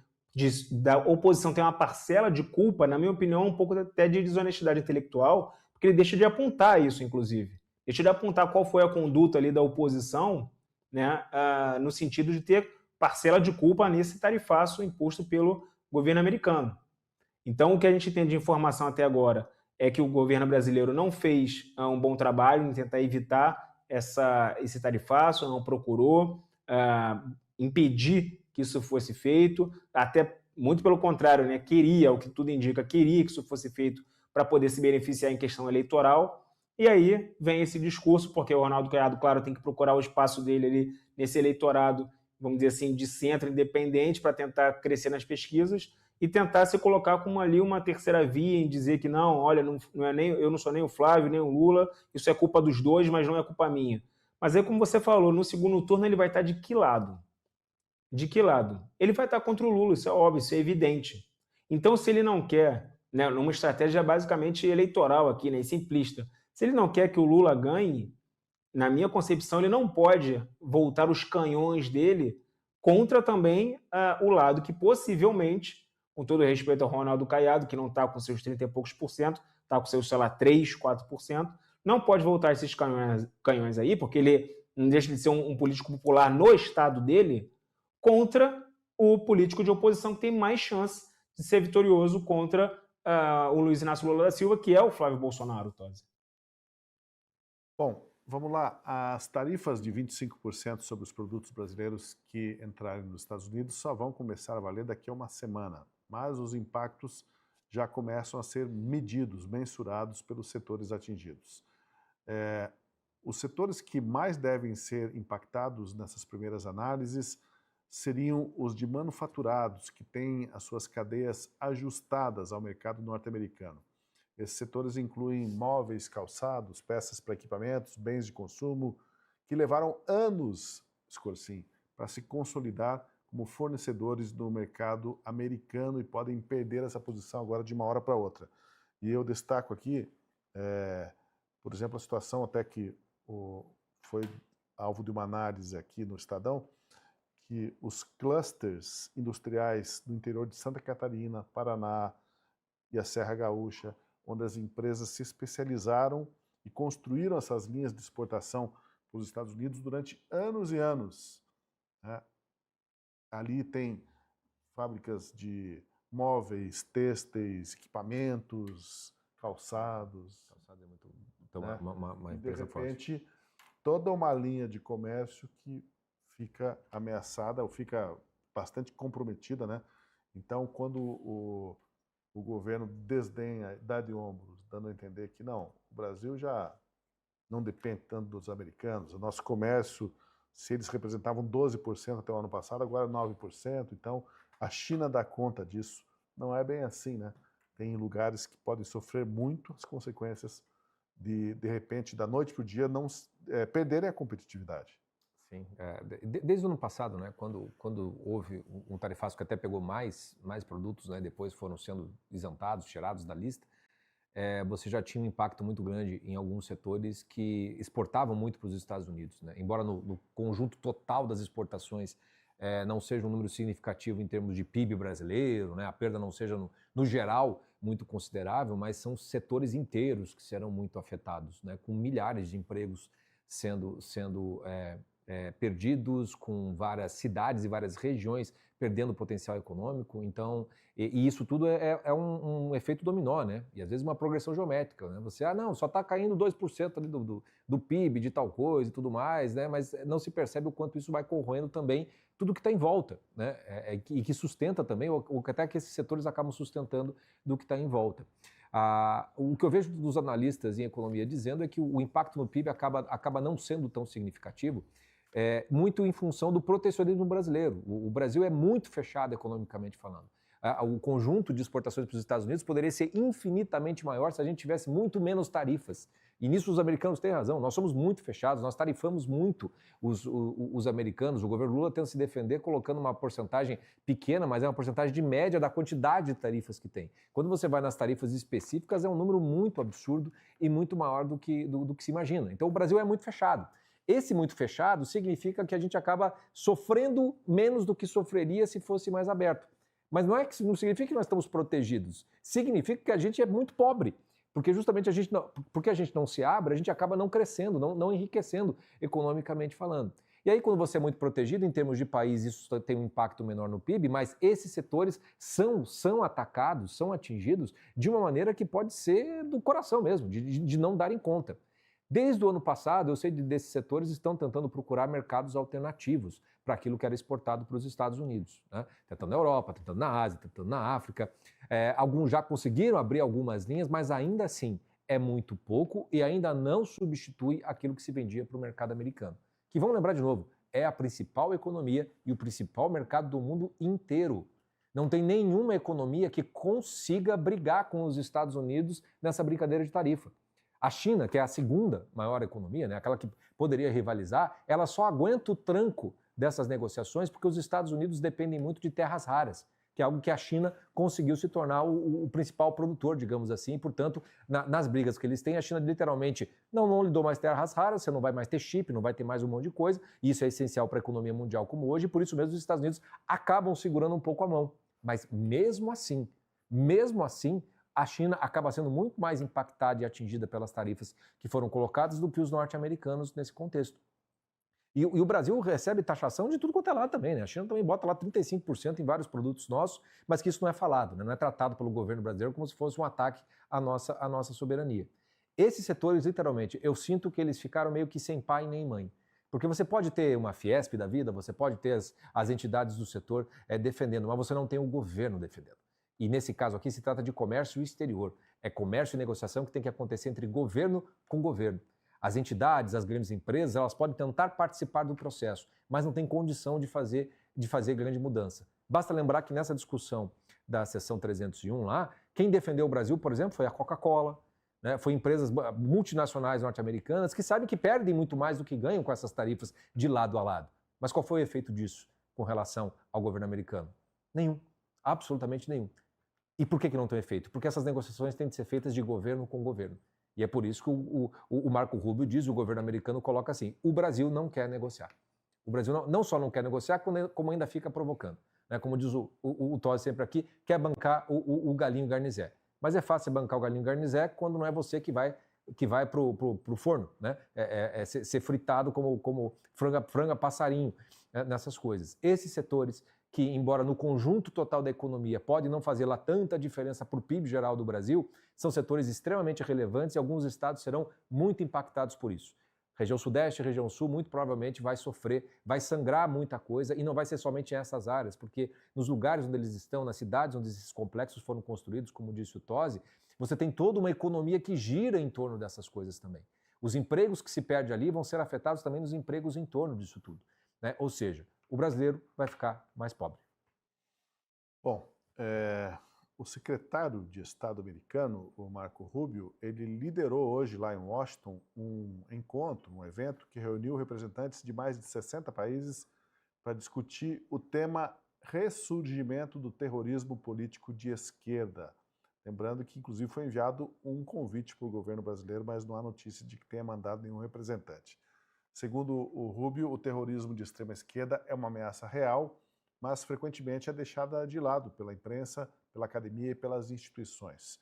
Speaker 4: da oposição ter uma parcela de culpa, na minha opinião, um pouco até de desonestidade intelectual, porque ele deixa de apontar isso, inclusive. Deixa de apontar qual foi a conduta ali da oposição, né, no sentido de ter parcela de culpa nesse tarifaço imposto pelo governo americano. Então, o que a gente tem de informação até agora é que o governo brasileiro não fez um bom trabalho em tentar evitar esse tarifaço, não procurou impedir que isso fosse feito, até muito pelo contrário, né, queria, o que tudo indica, queria que isso fosse feito para poder se beneficiar em questão eleitoral. E aí vem esse discurso, porque o Ronaldo Caiado, claro, tem que procurar o espaço dele ali nesse eleitorado, vamos dizer assim, de centro independente para tentar crescer nas pesquisas e tentar se colocar como ali uma terceira via em dizer que não, olha, eu não sou nem o Flávio, nem o Lula, isso é culpa dos dois, mas não é culpa minha. Mas aí, como você falou, no segundo turno ele vai estar de que lado? De que lado? Ele vai estar contra o Lula, isso é óbvio, isso é evidente. Então, se ele não quer, né, numa estratégia basicamente eleitoral aqui, né, simplista, se ele não quer que o Lula ganhe, na minha concepção, ele não pode voltar os canhões dele contra também o lado que possivelmente, com todo respeito ao Ronaldo Caiado, que não está com seus 30 e poucos por cento, está com seus, sei lá, 3, 4%, não pode voltar esses canhões aí, porque ele não deixa de ser um político popular no estado dele, contra o político de oposição que tem mais chance de ser vitorioso contra o Luiz Inácio Lula da Silva, que é o Flávio Bolsonaro, Tosi.
Speaker 1: Bom, vamos lá. As tarifas de 25% sobre os produtos brasileiros que entrarem nos Estados Unidos só vão começar a valer daqui a uma semana, mas os impactos já começam a ser medidos, mensurados pelos setores atingidos. Os setores que mais devem ser impactados nessas primeiras análises seriam os de manufaturados, que têm as suas cadeias ajustadas ao mercado norte-americano. Esses setores incluem móveis, calçados, peças para equipamentos, bens de consumo, que levaram anos, Scorsin, para se consolidar como fornecedores no mercado americano e podem perder essa posição agora de uma hora para outra. E eu destaco aqui, por exemplo, a situação até que foi alvo de uma análise aqui no Estadão, que os clusters industriais do interior de Santa Catarina, Paraná e a Serra Gaúcha, onde as empresas se especializaram e construíram essas linhas de exportação para os Estados Unidos durante anos e anos, né? Ali tem fábricas de móveis, têxteis, equipamentos, calçados.
Speaker 2: Calçado é muito... Então,
Speaker 1: né?
Speaker 2: uma
Speaker 1: E, de
Speaker 2: empresa
Speaker 1: repente, toda uma linha de comércio que fica ameaçada ou fica bastante comprometida, né? Então, quando o governo desdenha, dá de ombros, dando a entender que não, o Brasil já não depende tanto dos americanos, o nosso comércio, se eles representavam 12% até o ano passado, agora 9%, então a China dá conta disso. Não é bem assim, né? Tem lugares que podem sofrer muito as consequências de repente, da noite para o dia, não perderem a competitividade.
Speaker 2: Sim, desde o ano passado, né, quando houve um tarifaço que até pegou mais produtos, né, depois foram sendo isentados, tirados da lista, você já tinha um impacto muito grande em alguns setores que exportavam muito para os Estados Unidos, né? Embora no conjunto total das exportações não seja um número significativo em termos de PIB brasileiro, né, a perda não seja, no geral, muito considerável, mas são setores inteiros que serão muito afetados, né, com milhares de empregos sendo perdidos, com várias cidades e várias regiões perdendo potencial econômico. Então, e isso tudo é um efeito dominó, né? E às vezes uma progressão geométrica, né? Você, não, só está caindo 2% ali do PIB, de tal coisa e tudo mais, né? Mas não se percebe o quanto isso vai corroendo também tudo que está em volta, né? E que sustenta também, ou até que esses setores acabam sustentando do que está em volta. O que eu vejo dos analistas em economia dizendo é que o impacto no PIB acaba não sendo tão significativo, muito em função do protecionismo brasileiro. O Brasil é muito fechado economicamente falando. O conjunto de exportações para os Estados Unidos poderia ser infinitamente maior se a gente tivesse muito menos tarifas. E nisso os americanos têm razão, nós somos muito fechados, nós tarifamos muito os americanos. O governo Lula tenta se defender colocando uma porcentagem pequena, mas é uma porcentagem de média da quantidade de tarifas que tem. Quando você vai nas tarifas específicas, é um número muito absurdo e muito maior do que se imagina. Então o Brasil é muito fechado. Esse muito fechado significa que a gente acaba sofrendo menos do que sofreria se fosse mais aberto. Mas não significa que nós estamos protegidos. Significa que a gente é muito pobre. Porque justamente porque a gente não se abre, a gente acaba não crescendo, não enriquecendo economicamente falando. E aí, quando você é muito protegido, em termos de país, isso tem um impacto menor no PIB, mas esses setores são atacados, são atingidos de uma maneira que pode ser do coração mesmo, de não darem conta. Desde o ano passado, eu sei desses setores estão tentando procurar mercados alternativos para aquilo que era exportado para os Estados Unidos, né? Tentando na Europa, tentando na Ásia, tentando na África. Alguns já conseguiram abrir algumas linhas, mas ainda assim é muito pouco e ainda não substitui aquilo que se vendia para o mercado americano. Que vamos lembrar de novo, é a principal economia e o principal mercado do mundo inteiro. Não tem nenhuma economia que consiga brigar com os Estados Unidos nessa brincadeira de tarifa. A China, que é a segunda maior economia, né, aquela que poderia rivalizar, ela só aguenta o tranco dessas negociações porque os Estados Unidos dependem muito de terras raras, que é algo que a China conseguiu se tornar o principal produtor, digamos assim, e, portanto, nas brigas que eles têm, a China literalmente não lhe dou mais terras raras, você não vai mais ter chip, não vai ter mais um monte de coisa, e isso é essencial para a economia mundial como hoje, e por isso mesmo os Estados Unidos acabam segurando um pouco a mão. Mas mesmo assim, a China acaba sendo muito mais impactada e atingida pelas tarifas que foram colocadas do que os norte-americanos nesse contexto. E o Brasil recebe taxação de tudo quanto é lado também, né? A China também bota lá 35% em vários produtos nossos, mas que isso não é falado, né? Não é tratado pelo governo brasileiro como se fosse um ataque à nossa soberania. Esses setores, literalmente, eu sinto que eles ficaram meio que sem pai nem mãe. Porque você pode ter uma Fiesp da vida, você pode ter as entidades do setor defendendo, mas você não tem o governo defendendo. E nesse caso aqui se trata de comércio exterior. É comércio e negociação que tem que acontecer entre governo com governo. As entidades, as grandes empresas, elas podem tentar participar do processo, mas não tem condição de fazer grande mudança. Basta lembrar que nessa discussão da seção 301 lá, quem defendeu o Brasil, por exemplo, foi a Coca-Cola, né? Foi empresas multinacionais norte-americanas que sabem que perdem muito mais do que ganham com essas tarifas de lado a lado. Mas qual foi o efeito disso com relação ao governo americano? Nenhum, absolutamente nenhum. E por que não tem efeito? Porque essas negociações têm de ser feitas de governo com governo. E é por isso que o Marco Rubio diz, o governo americano coloca assim, o Brasil não quer negociar. O Brasil não só não quer negociar, como ainda fica provocando. Né? Como diz o Tosi sempre aqui, quer bancar o galinho garnizé. Mas é fácil bancar o galinho garnizé quando não é você que vai pro forno, né? Ser fritado como franga passarinho, né? Nessas coisas. Esses setores que, embora no conjunto total da economia pode não fazer lá tanta diferença para o PIB geral do Brasil, são setores extremamente relevantes e alguns estados serão muito impactados por isso. Região Sudeste, região Sul, muito provavelmente vai sofrer, vai sangrar muita coisa e não vai ser somente em essas áreas, porque nos lugares onde eles estão, nas cidades onde esses complexos foram construídos, como disse o Tosi, você tem toda uma economia que gira em torno dessas coisas também. Os empregos que se perdem ali vão ser afetados também nos empregos em torno disso tudo, né? Ou seja, o brasileiro vai ficar mais pobre.
Speaker 1: Bom, o secretário de Estado americano, o Marco Rubio, ele liderou hoje lá em Washington um encontro, um evento que reuniu representantes de mais de 60 países para discutir o tema ressurgimento do terrorismo político de esquerda. Lembrando que, inclusive, foi enviado um convite para o governo brasileiro, mas não há notícia de que tenha mandado nenhum representante. Segundo o Rubio, o terrorismo de extrema esquerda é uma ameaça real, mas frequentemente é deixada de lado pela imprensa, pela academia e pelas instituições.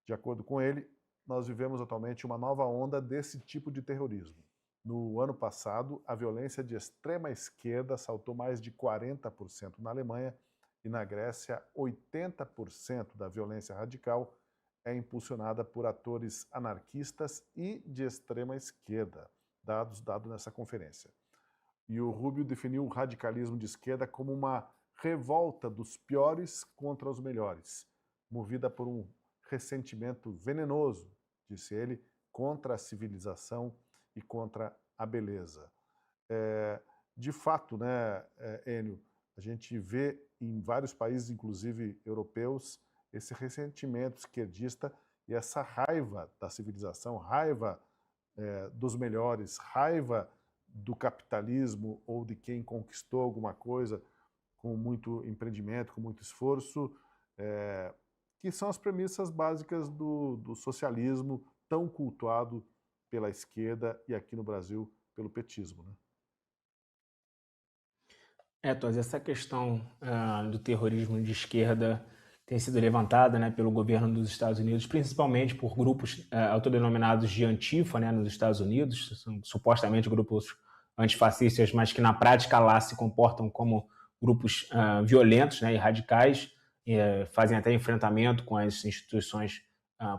Speaker 1: De acordo com ele, nós vivemos atualmente uma nova onda desse tipo de terrorismo. No ano passado, a violência de extrema esquerda saltou mais de 40% na Alemanha e na Grécia, 80% da violência radical é impulsionada por atores anarquistas e de extrema esquerda, dados nessa conferência. E o Rubio definiu o radicalismo de esquerda como uma revolta dos piores contra os melhores, movida por um ressentimento venenoso, disse ele, contra a civilização e contra a beleza. De fato, né, Enio, a gente vê em vários países, inclusive europeus, esse ressentimento esquerdista e essa raiva da civilização, raiva dos melhores, raiva do capitalismo ou de quem conquistou alguma coisa com muito empreendimento, com muito esforço, que são as premissas básicas do socialismo tão cultuado pela esquerda e aqui no Brasil pelo petismo, né?
Speaker 4: Tosi, essa questão do terrorismo de esquerda tem sido levantada, né, pelo governo dos Estados Unidos, principalmente por grupos autodenominados de Antifa, né, nos Estados Unidos, são supostamente grupos antifascistas, mas que na prática lá se comportam como grupos violentos, né, e radicais, fazem até enfrentamento com as instituições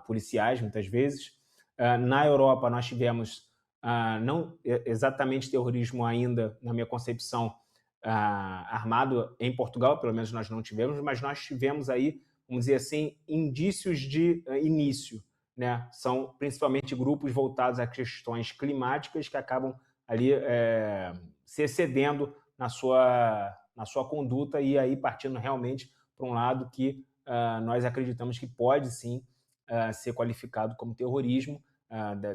Speaker 4: policiais, muitas vezes. Na Europa, nós tivemos, não exatamente terrorismo ainda, na minha concepção, armado em Portugal, pelo menos nós não tivemos, mas nós tivemos aí, vamos dizer assim, indícios de início, né? São principalmente grupos voltados a questões climáticas que acabam ali se excedendo na sua conduta e aí partindo realmente para um lado que nós acreditamos que pode sim ser qualificado como terrorismo.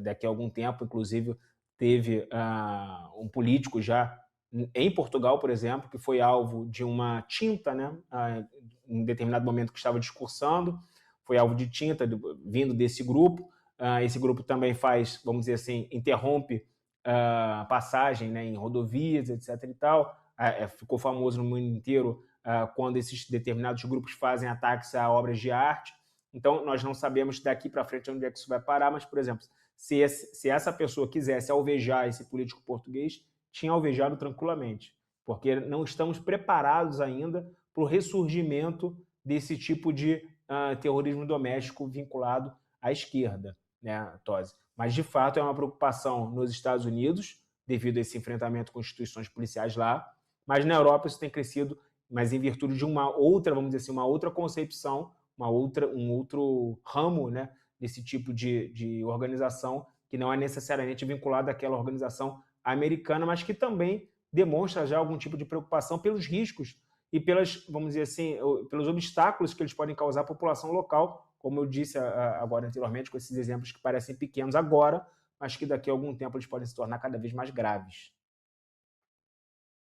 Speaker 4: Daqui a algum tempo, inclusive, teve um político já em Portugal, por exemplo, que foi alvo de uma tinta, né, em determinado momento que estava discursando, foi alvo de tinta vindo desse grupo. Esse grupo também faz, vamos dizer assim, interrompe passagem, né, em rodovias, etc. e tal. Ficou famoso no mundo inteiro quando esses determinados grupos fazem ataques a obras de arte. Então, nós não sabemos daqui para frente onde é que isso vai parar, mas, por exemplo, se essa pessoa quisesse alvejar esse político português, tinha alvejado tranquilamente, porque não estamos preparados ainda para o ressurgimento desse tipo de terrorismo doméstico vinculado à esquerda, né, Tosi? Mas, de fato, é uma preocupação nos Estados Unidos, devido a esse enfrentamento com instituições policiais lá, mas na Europa isso tem crescido, mas em virtude de uma outra, vamos dizer assim, uma outra concepção, um outro ramo, né, desse tipo de organização, que não é necessariamente vinculado àquela organização americana, mas que também demonstra já algum tipo de preocupação pelos riscos e pelas, vamos dizer assim, pelos obstáculos que eles podem causar à população local, como eu disse agora anteriormente, com esses exemplos que parecem pequenos agora, mas que daqui a algum tempo eles podem se tornar cada vez mais graves.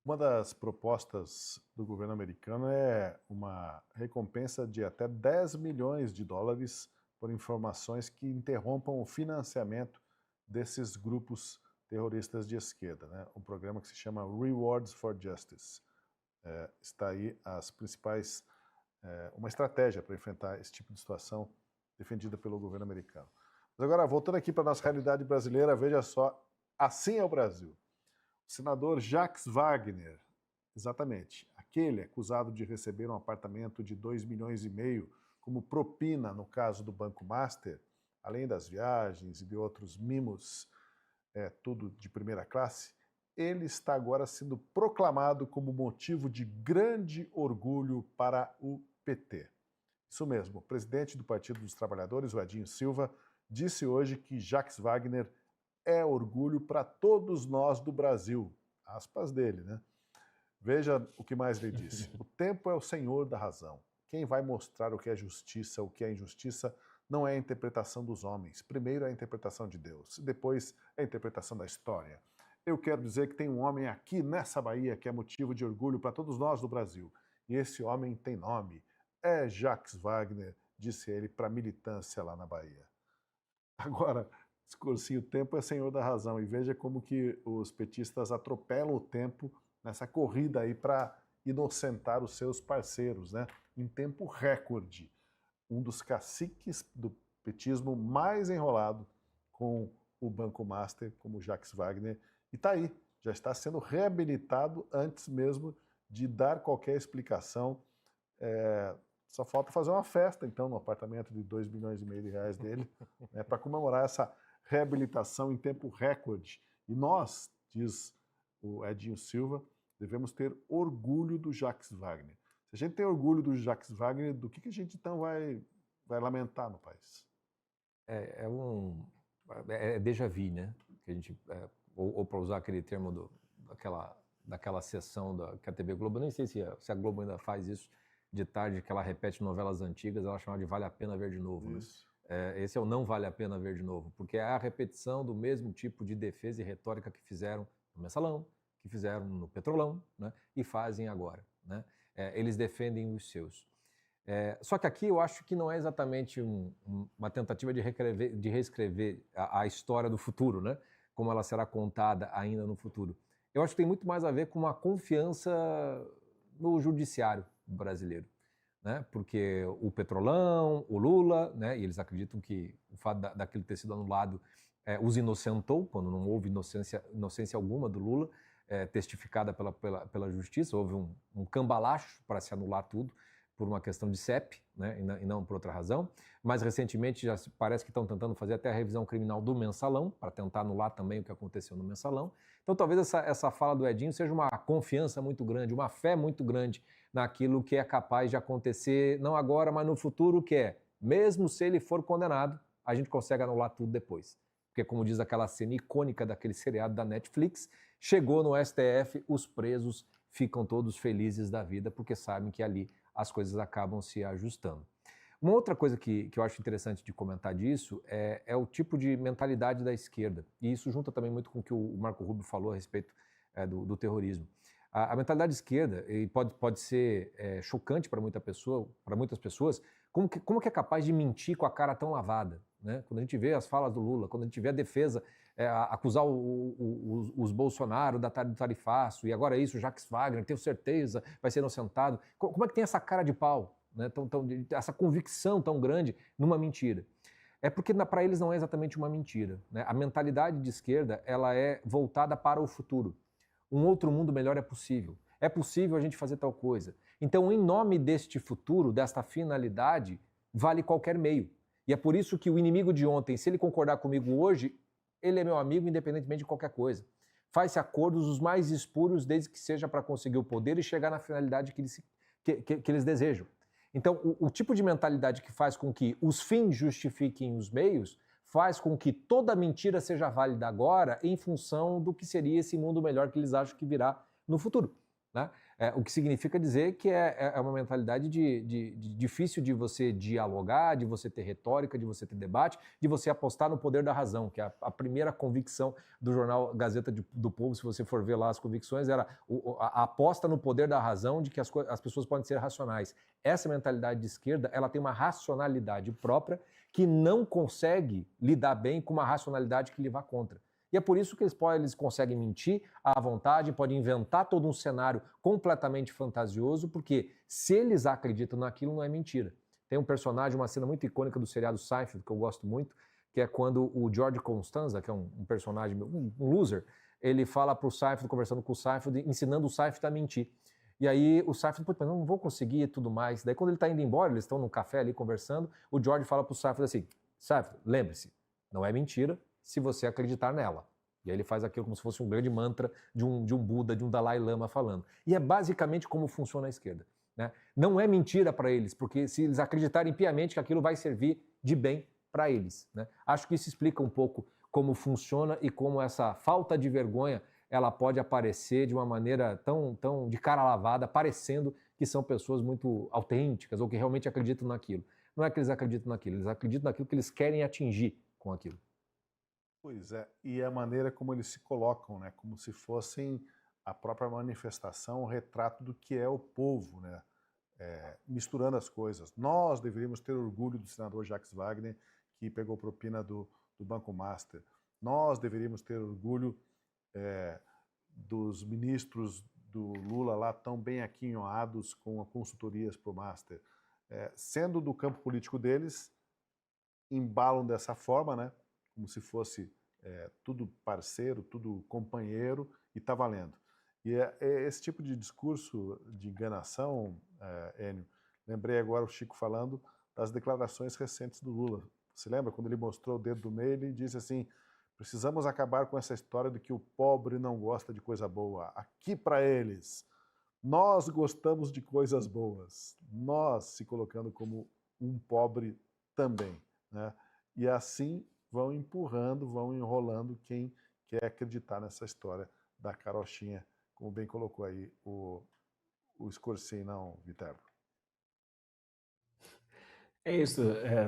Speaker 1: Uma das propostas do governo americano é uma recompensa de até 10 milhões de dólares por informações que interrompam o financiamento desses grupos terroristas de esquerda, né? Um programa que se chama Rewards for Justice. Está aí as principais, uma estratégia para enfrentar esse tipo de situação defendida pelo governo americano. Mas agora, voltando aqui para a nossa realidade brasileira, veja só, assim é o Brasil. O senador Jacques Wagner, exatamente, aquele acusado de receber um apartamento de 2,5 milhões como propina no caso do Banco Master, além das viagens e de outros mimos, tudo de primeira classe, ele está agora sendo proclamado como motivo de grande orgulho para o PT. Isso mesmo, o presidente do Partido dos Trabalhadores, o Edinho Silva, disse hoje que Jacques Wagner é orgulho para todos nós do Brasil. Aspas dele, né? Veja o que mais ele disse. O tempo é o senhor da razão. Quem vai mostrar o que é justiça, o que é injustiça, não é a interpretação dos homens. Primeiro é a interpretação de Deus, depois é a interpretação da história. Eu quero dizer que tem um homem aqui nessa Bahia que é motivo de orgulho para todos nós do Brasil. E esse homem tem nome. É Jacques Wagner, disse ele para a militância lá na Bahia. Agora, discursinho, o tempo é senhor da razão. E veja como que os petistas atropelam o tempo nessa corrida aí para inocentar os seus parceiros, né? Em tempo recorde. Um dos caciques do petismo mais enrolado com o Banco Master, como Jacques Wagner, e está aí, já está sendo reabilitado antes mesmo de dar qualquer explicação. Só falta fazer uma festa, então, no apartamento de 2,5 milhões de reais dele, né, para comemorar essa reabilitação em tempo recorde. E nós, diz o Edinho Silva, devemos ter orgulho do Jacques Wagner. Se a gente tem orgulho do Jacques Wagner, do que a gente então vai lamentar no país?
Speaker 2: É déjà vu, né? Que a gente, ou para usar aquele termo daquela sessão que a TV Globo, nem sei se a Globo ainda faz isso, de tarde, que ela repete novelas antigas, ela chama de Vale a Pena Ver de Novo. Né? Esse é o Não Vale a Pena Ver de Novo, porque é a repetição do mesmo tipo de defesa e retórica que fizeram no Mensalão, que fizeram no Petrolão, né? E fazem agora. Né? Eles defendem os seus. Só que aqui eu acho que não é exatamente uma tentativa de reescrever a história do futuro, né? Como ela será contada ainda no futuro. Eu acho que tem muito mais a ver com uma confiança no judiciário brasileiro, né? Porque o Petrolão, o Lula, né? E eles acreditam que o fato daquilo ter sido anulado os inocentou, quando não houve inocência alguma do Lula, testificada pela justiça. Houve um cambalacho para se anular tudo por uma questão de CEP, né, e não por outra razão. Mais recentemente, já parece que estão tentando fazer até a revisão criminal do Mensalão, para tentar anular também o que aconteceu no Mensalão. Então, talvez essa fala do Edinho seja uma confiança muito grande, uma fé muito grande naquilo que é capaz de acontecer, não agora, mas no futuro, que é, mesmo se ele for condenado, a gente consegue anular tudo depois. Porque, como diz aquela cena icônica daquele seriado da Netflix, chegou no STF, os presos ficam todos felizes da vida, porque sabem que ali as coisas acabam se ajustando. Uma outra coisa que eu acho interessante de comentar disso é o tipo de mentalidade da esquerda. E isso junta também muito com o que o Marco Rubio falou a respeito do terrorismo. A mentalidade de esquerda e pode ser chocante para muitas pessoas, como que é capaz de mentir com a cara tão lavada, né? Quando a gente vê as falas do Lula, quando a gente vê a defesa acusar os Bolsonaro do tarifaço, e agora isso, Jacques Wagner, tenho certeza, vai ser inocentado. Como é que tem essa cara de pau, né? Essa convicção tão grande numa mentira? É porque para eles não é exatamente uma mentira, né? A mentalidade de esquerda, ela é voltada para o futuro. Um outro mundo melhor é possível. É possível a gente fazer tal coisa. Então, em nome deste futuro, desta finalidade, vale qualquer meio. E é por isso que o inimigo de ontem, se ele concordar comigo hoje, ele é meu amigo independentemente de qualquer coisa. Faz-se acordos os mais espúrios, desde que seja para conseguir o poder e chegar na finalidade que eles desejam. Então, o tipo de mentalidade que faz com que os fins justifiquem os meios faz com que toda mentira seja válida agora em função do que seria esse mundo melhor que eles acham que virá no futuro, né? O que significa dizer que é uma mentalidade difícil de você dialogar, de você ter retórica, de você ter debate, de você apostar no poder da razão, que é a primeira convicção do jornal Gazeta do Povo. Se você for ver lá as convicções, era a aposta no poder da razão, de que as pessoas podem ser racionais. Essa mentalidade de esquerda, ela tem uma racionalidade própria que não consegue lidar bem com uma racionalidade que lhe vá contra. E é por isso que eles conseguem mentir à vontade, podem inventar todo um cenário completamente fantasioso, porque se eles acreditam naquilo, não é mentira. Tem um personagem, uma cena muito icônica do seriado Seinfeld, que eu gosto muito, que é quando o George Costanza, que é um personagem, um loser, ele fala para o Seinfeld, conversando com o Seinfeld, ensinando o Seinfeld a mentir. E aí o Seinfeld, pô, não vou conseguir e tudo mais. Daí quando ele está indo embora, eles estão num café ali conversando, o George fala para o Seinfeld assim, Seinfeld, lembre-se, não é mentira se você acreditar nela. E aí ele faz aquilo como se fosse um grande mantra de um Buda, de um Dalai Lama falando. E é basicamente como funciona a esquerda, né? Não é mentira para eles, porque se eles acreditarem piamente que aquilo vai servir de bem para eles, né? Acho que isso explica um pouco como funciona e como essa falta de vergonha ela pode aparecer de uma maneira tão de cara lavada, parecendo que são pessoas muito autênticas ou que realmente acreditam naquilo. Não é que eles acreditam naquilo, eles acreditam naquilo que eles querem atingir com aquilo.
Speaker 1: Pois é, e a maneira como eles se colocam, né, como se fossem a própria manifestação, o retrato do que é o povo, né, misturando as coisas. Nós deveríamos ter orgulho do senador Jacques Wagner, que pegou propina do Banco Master. Nós deveríamos ter orgulho dos ministros do Lula lá tão bem aquinhoados com consultorias para o Master. Sendo do campo político deles, embalam dessa forma, né, como se fosse tudo parceiro, tudo companheiro, e está valendo. E esse tipo de discurso de enganação, Enio, lembrei agora o Chico falando das declarações recentes do Lula. Você lembra quando ele mostrou o dedo do meio, ele disse assim, precisamos acabar com essa história de que o pobre não gosta de coisa boa. Aqui para eles, nós gostamos de coisas boas. Nós se colocando como um pobre também, né? E assim vão empurrando, vão enrolando quem quer acreditar nessa história da carochinha, como bem colocou aí o Scorsese, não, Viterbo?
Speaker 4: É isso,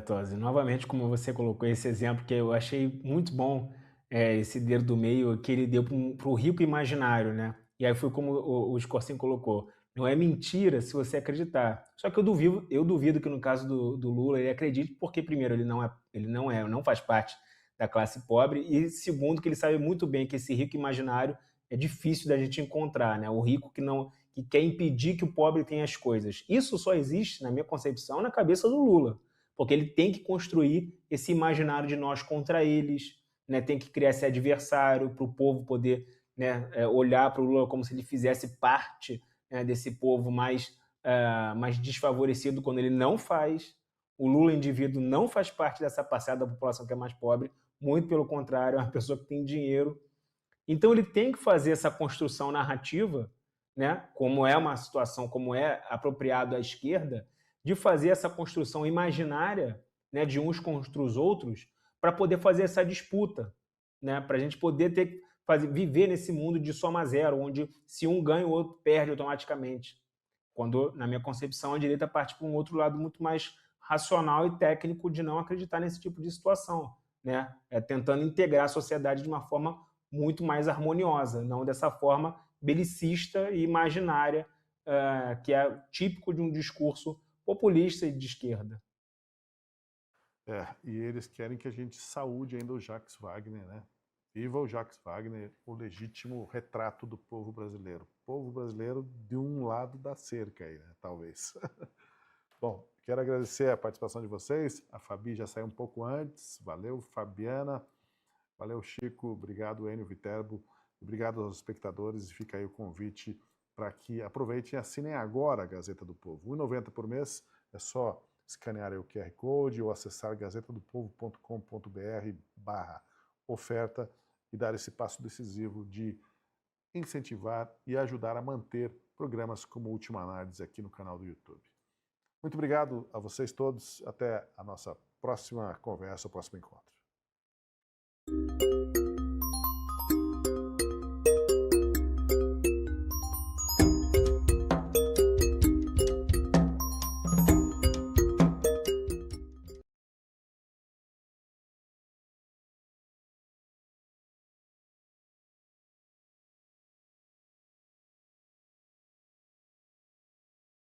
Speaker 4: Tosi. Novamente, como você colocou esse exemplo, que eu achei muito bom, esse dedo do meio que ele deu para o rico imaginário, né? E aí foi como o Scorsese colocou. Não é mentira se você acreditar. Só que eu duvido que no caso do Lula ele acredite, porque primeiro ele não faz parte da classe pobre, e segundo que ele sabe muito bem que esse rico imaginário é difícil da gente encontrar, né? O rico que quer impedir que o pobre tenha as coisas. Isso só existe, na minha concepção, na cabeça do Lula, porque ele tem que construir esse imaginário de nós contra eles, né, tem que criar esse adversário para o povo poder, né, olhar para o Lula como se ele fizesse parte, né, desse povo mais desfavorecido, quando ele não faz. O Lula, indivíduo, não faz parte dessa parcela da população que é mais pobre, muito pelo contrário, é uma pessoa que tem dinheiro. Então ele tem que fazer essa construção narrativa, né, como é uma situação, como é apropriado à esquerda, de fazer essa construção imaginária, né, de uns contra os outros, para poder fazer essa disputa, né, para a gente poder viver nesse mundo de soma zero, onde se um ganha, o outro perde automaticamente. Quando, na minha concepção, a direita parte para um outro lado muito mais racional e técnico de não acreditar nesse tipo de situação, né, tentando integrar a sociedade de uma forma muito mais harmoniosa, não dessa forma belicista e imaginária, que é típico de um discurso populista e de esquerda.
Speaker 1: E eles querem que a gente saúde ainda o Jacques Wagner, né? Viva o Jacques Wagner, o legítimo retrato do povo brasileiro. O povo brasileiro de um lado da cerca aí, né? Talvez. Bom, quero agradecer a participação de vocês. A Fabi já saiu um pouco antes. Valeu, Fabiana. Valeu, Chico. Obrigado, Enio Viterbo. Obrigado aos espectadores. E fica aí o convite para que aproveitem e assinem agora a Gazeta do Povo. R$ 1,90 por mês. É só escanear aí o QR Code ou acessar gazetadopovo.com.br/oferta e dar esse passo decisivo de incentivar e ajudar a manter programas como Última Análise aqui no canal do YouTube. Muito obrigado a vocês todos. Até a nossa próxima conversa, o próximo encontro.